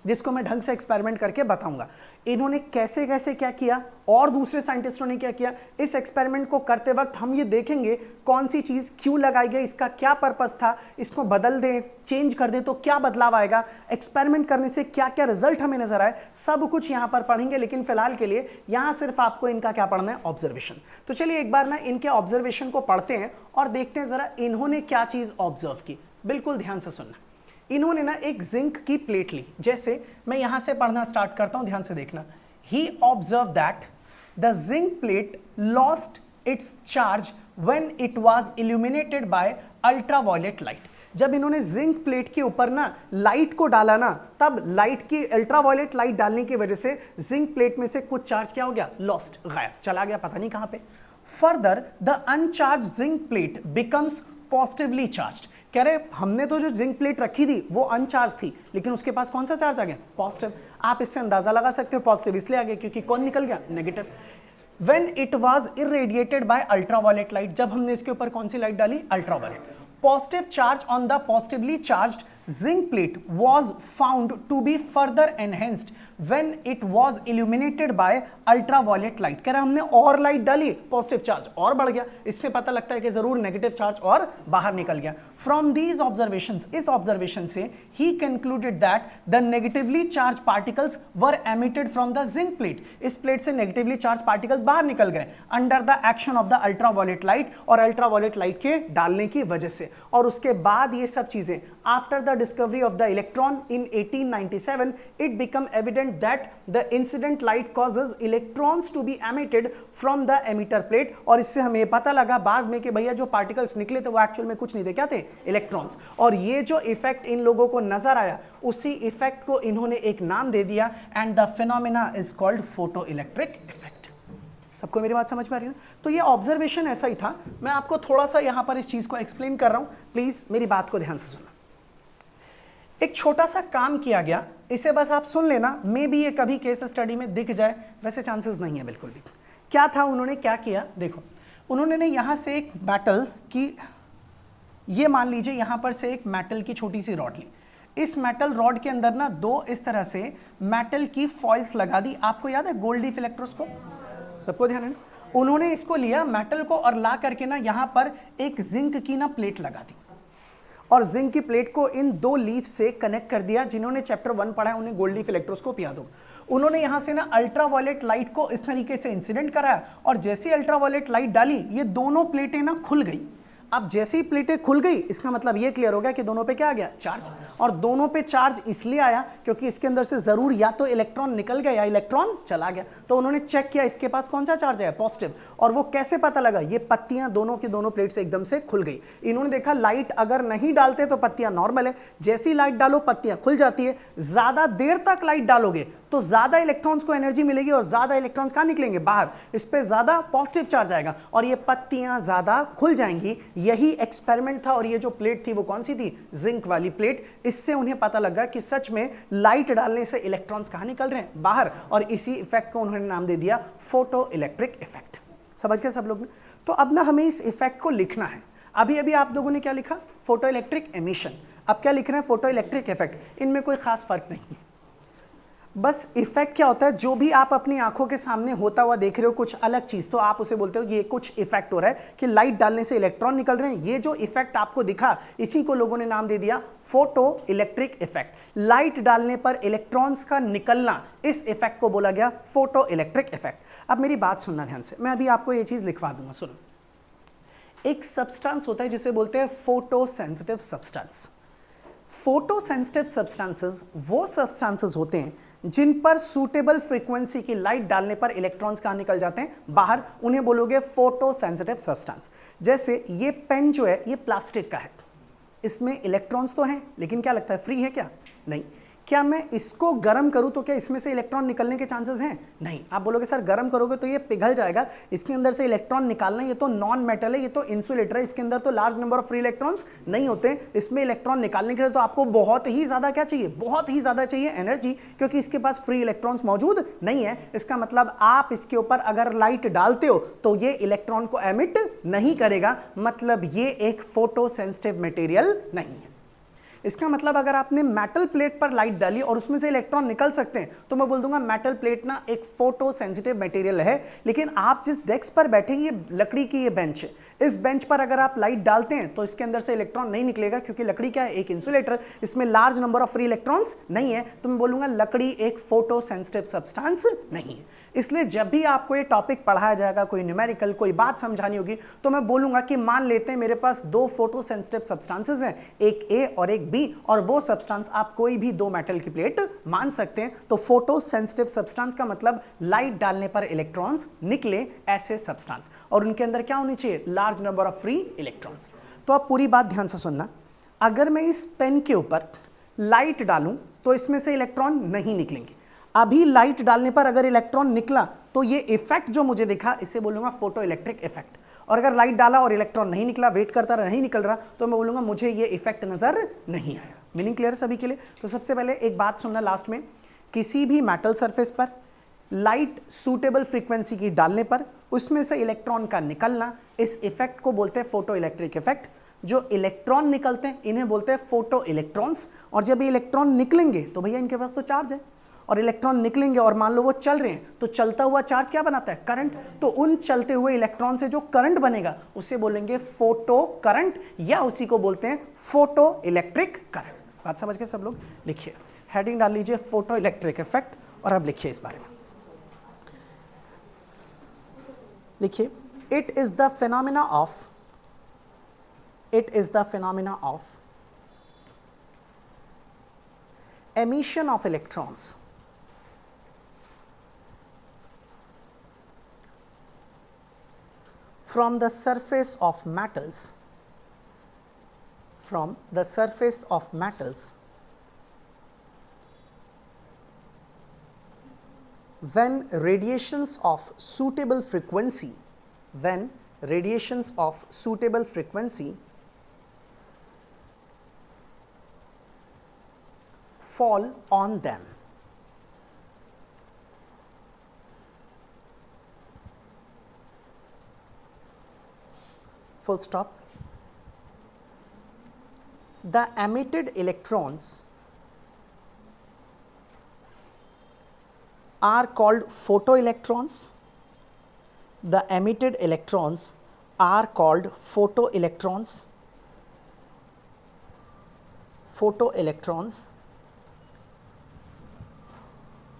जिसको मैं ढंग से एक्सपेरिमेंट करके बताऊंगा। इन्होंने कैसे कैसे क्या किया और दूसरे साइंटिस्टों ने क्या किया, इस एक्सपेरिमेंट को करते वक्त हम ये देखेंगे कौन सी चीज क्यों लगाई गई, इसका क्या पर्पस था, इसको बदल दें, चेंज कर दें तो क्या बदलाव आएगा, एक्सपेरिमेंट करने से क्या क्या रिजल्ट हमें नजर आए, सब कुछ यहां पर पढ़ेंगे। लेकिन फिलहाल के लिए यहां सिर्फ आपको इनका क्या पढ़ना है, ऑब्जर्वेशन। तो चलिए एक बार ना इनके ऑब्जर्वेशन को पढ़ते हैं और देखते हैं जरा इन्होंने क्या चीज ऑब्जर्व की। बिल्कुल ध्यान से सुनना। इन्होंने ना एक जिंक की प्लेट ली, जैसे मैं यहां से पढ़ना स्टार्ट करता हूं, ध्यान से देखना। He observe that the zinc plate lost its charge when it was illuminated by ultraviolet light. जब इन्होंने जिंक प्लेट के ऊपर ना लाइट को डाला ना, तब लाइट की, अल्ट्रावायलेट लाइट डालने की वजह से जिंक प्लेट में से कुछ चार्ज क्या हो गया, लॉस्ट, गायब, चला गया, पता नहीं कहां पे। Further the अनचार्ज zinc plate becomes positively charged. कह रहे हमने तो जो जिंक प्लेट रखी थी वो अनचार्ज थी, लेकिन उसके पास कौन सा चार्ज आ गया, पॉजिटिव। आप इससे अंदाजा लगा सकते हो पॉजिटिव इसलिए आ गया क्योंकि कौन निकल गया, negative. When it was irradiated by ultraviolet light, जब हमने इसके ऊपर कौन सी लाइट डाली, ultraviolet. Positive charge on the positively charged zinc plate was found to be further enhanced when it was illuminated by ultraviolet light। कह रहा हमने और लाइट डाली, पॉजिटिव चार्ज और बढ़ गया, इससे पता लगता है कि जरूर नेगेटिव चार्ज और बाहर निकल गया। फ्रॉम दीज ऑब्जर्वेशंस, इस ऑब्जर्वेशन से ही concluded that the negatively charge particles were emitted from the zinc plate. इस प्लेट से नेगेटिवली चार्ज पार्टिकल्स बाहर निकल गए under the action of the ultraviolet light, और अल्ट्रावायलेट लाइट के डालने की वजह से। और उसके बाद ये सब चीजें after the discovery of the electron in 1897 it became evident that the incident light causes electrons to be emitted from the emitter plate। और इससे हमें पता लगा बाद में कि भैया जो पार्टिकल्स निकले थे वो एक्चुअल में कुछ नहीं थे, क्या थे? इलेक्ट्रॉन्स। और ये जो इफेक्ट इन लोगों को नजर आया उसी इफेक्ट को इन्होंने एक नाम दे दिया and the phenomena is called photo electric effect. सबको मेरी बात समझ में आ रही है? तो ये ऑब्जर्वेशन ऐसा ही था, मैं आपको थोड़ा सा यहां पर इस चीज को एक्सप्लेन कर रहा हूं, प्लीज मेरी बात को ध्यान से सुनना। एक छोटा सा काम किया गया, इसे बस आप सुन लेना, मे बी ये कभी केस स्टडी में दिख जाए, वैसे चांसेस नहीं है बिल्कुल भी। क्या था, उन्होंने क्या किया, देखो उन्होंने यहां से एक मेटल की, ये मान लीजिए यहां पर से एक मेटल की छोटी सी रॉड ली, इस मेटल रॉड के अंदर ना दो इस तरह से मेटल की फॉइल्स लगा दी। आपको याद है गोल्डी इलेक्ट्रोस्कोप, सबको ध्यान है? उन्होंने इसको लिया मेटल को और ला करके ना यहां पर एक जिंक की ना प्लेट लगा दी और जिंक की प्लेट को इन दो लीफ से कनेक्ट कर दिया। जिन्होंने चैप्टर 1 पढ़ा है उन्हें गोल्डी इलेक्ट्रोस्कोप याद होगा। उन्होंने यहां से ना अल्ट्रावायलेट लाइट को इस तरीके से इंसिडेंट कराया और जैसे अल्ट्रावायलेट लाइट डाली ये दोनों प्लेटें ना खुल गई। अब जैसे ही प्लेटें खुल गई इसका मतलब ये क्लियर हो गया कि दोनों पे क्या आ गया? चार्ज। और दोनों पे चार्ज इसलिए आया क्योंकि इसके अंदर से जरूर या तो इलेक्ट्रॉन निकल गया या इलेक्ट्रॉन चला गया। तो उन्होंने चेक किया इसके पास कौन सा चार्ज है? पॉजिटिव। और वो कैसे पता लगा? ये पत्तियां दोनों की दोनों प्लेट से एकदम से खुल गई। इन्होंने देखा लाइट अगर नहीं डालते तो पत्तियां नॉर्मल है, जैसी लाइट डालो पत्तियां खुल जाती है। ज्यादा देर तक लाइट डालोगे तो ज्यादा इलेक्ट्रॉन्स को एनर्जी मिलेगी और ज्यादा इलेक्ट्रॉन्स कहां निकलेंगे? बाहर। इस पे ज्यादा पॉजिटिव चार्ज आएगा और ये पत्तियां ज्यादा खुल जाएंगी। यही एक्सपेरिमेंट था और ये जो प्लेट थी वो कौन सी थी? जिंक वाली प्लेट। इससे उन्हें पता लगा कि सच में लाइट डालने से इलेक्ट्रॉन्स कहां निकल रहे हैं? बाहर। और इसी इफेक्ट को उन्होंने नाम दे दिया फोटो इलेक्ट्रिक इफेक्ट। समझ गए सब लोग ने? तो अब ना हमें इस इफेक्ट को लिखना है। अभी अभी आप लोगों ने क्या लिखा? Photo electric emission. अब क्या लिखना है? Photo electric effect. इनमें कोई खास फर्क नहीं है। बस इफेक्ट क्या होता है? जो भी आप अपनी आंखों के सामने होता हुआ देख रहे हो कुछ अलग चीज, तो आप उसे बोलते हो ये कुछ इफेक्ट हो रहा है कि लाइट डालने से इलेक्ट्रॉन निकल रहे हैं। ये जो इफेक्ट आपको दिखा इसी को लोगों ने नाम दे दिया फोटो इलेक्ट्रिक इफेक्ट। लाइट डालने पर इलेक्ट्रॉन्स का निकलना, इस इफेक्ट को बोला गया फोटो इलेक्ट्रिक इफेक्ट। अब मेरी बात सुनना ध्यान से, मैं अभी आपको ये चीज लिखवा दूंगा, सुनो। एक सब्सटेंस होता है जिसे बोलते हैं photo sensitive substance. Photo sensitive substances वो सब्सटेंसेस होते हैं जिन पर सूटेबल फ्रीक्वेंसी की लाइट डालने पर इलेक्ट्रॉन्स कहां निकल जाते हैं? बाहर। उन्हें बोलोगे फोटो सेंसिटिव सब्सटेंस। जैसे ये पेन जो है ये प्लास्टिक का है, इसमें इलेक्ट्रॉन्स तो हैं लेकिन क्या लगता है फ्री है क्या? नहीं। क्या मैं इसको गर्म करूं तो क्या इसमें से इलेक्ट्रॉन निकलने के चांसेस हैं? नहीं। आप बोलोगे सर गर्म करोगे तो ये पिघल जाएगा, इसके अंदर से इलेक्ट्रॉन निकालना, ये तो नॉन मेटल है, ये तो इंसुलेटर है, इसके अंदर तो large number of free electrons नहीं होते। इसमें इलेक्ट्रॉन निकालने के लिए तो आपको बहुत ही ज्यादा क्या चाहिए? बहुत ही ज्यादा चाहिए एनर्जी, क्योंकि इसके पास फ्री इलेक्ट्रॉन्स मौजूद नहीं है। इसका मतलब आप इसके ऊपर अगर लाइट डालते हो तो ये इलेक्ट्रॉन को एमिट नहीं करेगा, मतलब ये एक फोटो सेंसिटिव मटेरियल नहीं है। इसका मतलब अगर आपने मेटल प्लेट पर लाइट डाली और उसमें से इलेक्ट्रॉन निकल सकते हैं तो मैं बोल दूंगा मेटल प्लेट ना एक फोटो सेंसिटिव मटेरियल है। लेकिन आप जिस डेस्क पर बैठे, ये लकड़ी की ये बेंच है, इस बेंच पर अगर आप लाइट डालते हैं तो इसके अंदर से इलेक्ट्रॉन नहीं निकलेगा, क्योंकि लकड़ी क्या है? एक इंसुलेटर, इसमें large number of free electrons नहीं है। तो मैं बोलूंगा लकड़ी एक फोटो सेंसिटिव सब्सटेंस नहीं है। इसलिए जब भी आपको ये टॉपिक पढ़ाया जाएगा, कोई न्यूमेरिकल कोई बात समझानी होगी, तो मैं बोलूंगा कि मान लेते हैं मेरे पास दो फोटो सेंसिटिव सब्सटेंसेस हैं, एक ए और एक बी, और वो सब्सटेंस आप कोई भी दो मेटल की प्लेट मान सकते हैं। तो फोटो सेंसिटिव सब्सटेंस का मतलब लाइट डालने पर इलेक्ट्रॉन्स निकले, ऐसे सब्सटेंस, और उनके अंदर क्या होनी चाहिए? Large number of free electrons. तो आप पूरी बात ध्यान से सुनना। अगर मैं इस पेन के ऊपर लाइट डालूं तो इसमें से इलेक्ट्रॉन नहीं निकलेंगे। अभी लाइट डालने पर अगर इलेक्ट्रॉन निकला तो ये इफेक्ट जो मुझे दिखा इसे बोलूंगा फोटो इलेक्ट्रिक इफेक्ट। और अगर लाइट डाला और इलेक्ट्रॉन नहीं निकला, वेट करता रहा, नहीं निकल रहा, तो मैं बोलूंगा मुझे ये इफेक्ट नजर नहीं आया। मीनिंग क्लियर सभी के लिए? तो सबसे पहले एक बात सुनना लास्ट में, किसी भी मेटल सरफेस पर लाइट सूटेबल फ्रीक्वेंसी की डालने पर उसमें से इलेक्ट्रॉन का निकलना, इस इफेक्ट को बोलते हैं फोटो इलेक्ट्रिक इफेक्ट। जो इलेक्ट्रॉन निकलते हैं इन्हें बोलते हैं फोटो इलेक्ट्रॉन्स। और जब ये इलेक्ट्रॉन निकलेंगे तो भैया इनके पास तो चार्ज है, और इलेक्ट्रॉन निकलेंगे और मान लो वो चल रहे हैं, तो चलता हुआ चार्ज क्या बनाता है? करंट। तो उन चलते हुए इलेक्ट्रॉन से जो करंट बनेगा उसे बोलेंगे फोटो करंट, या उसी को बोलते हैं फोटो इलेक्ट्रिक करंट। बात समझ के सब लोग? लिखिए, हेडिंग डाल लीजिए फोटो इलेक्ट्रिक इफेक्ट, और अब लिखिए इस बारे में, लिखिए it is the phenomena of emission of electrons from the surface of metals, when radiations of suitable frequency fall on them. Full stop. The emitted electrons are called photoelectrons. The emitted electrons are called photoelectrons.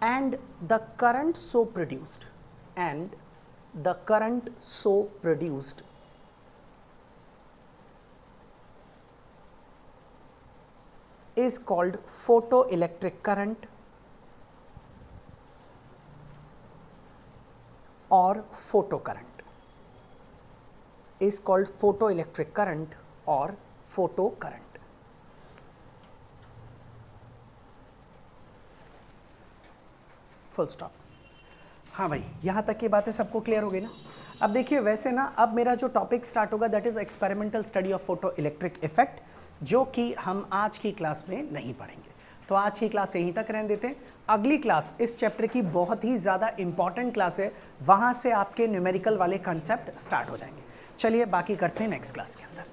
And the current so produced is called photoelectric current or photocurrent. Full stop. हाँ भाई, यहाँ तक की बातें सबको clear हो गई ना. अब देखिए, वैसे ना अब मेरा जो टॉपिक स्टार्ट होगा that is experimental study of photo electric effect, जो कि हम आज की क्लास में नहीं पढ़ेंगे. तो आज की क्लास यहीं तक रहने देते हैं. अगली क्लास इस चैप्टर की बहुत ही ज़्यादा इंपॉर्टेंट क्लास है, वहाँ से आपके न्यूमेरिकल वाले कंसेप्ट स्टार्ट हो जाएंगे. चलिए बाकी करते हैं नेक्स्ट क्लास के अंदर.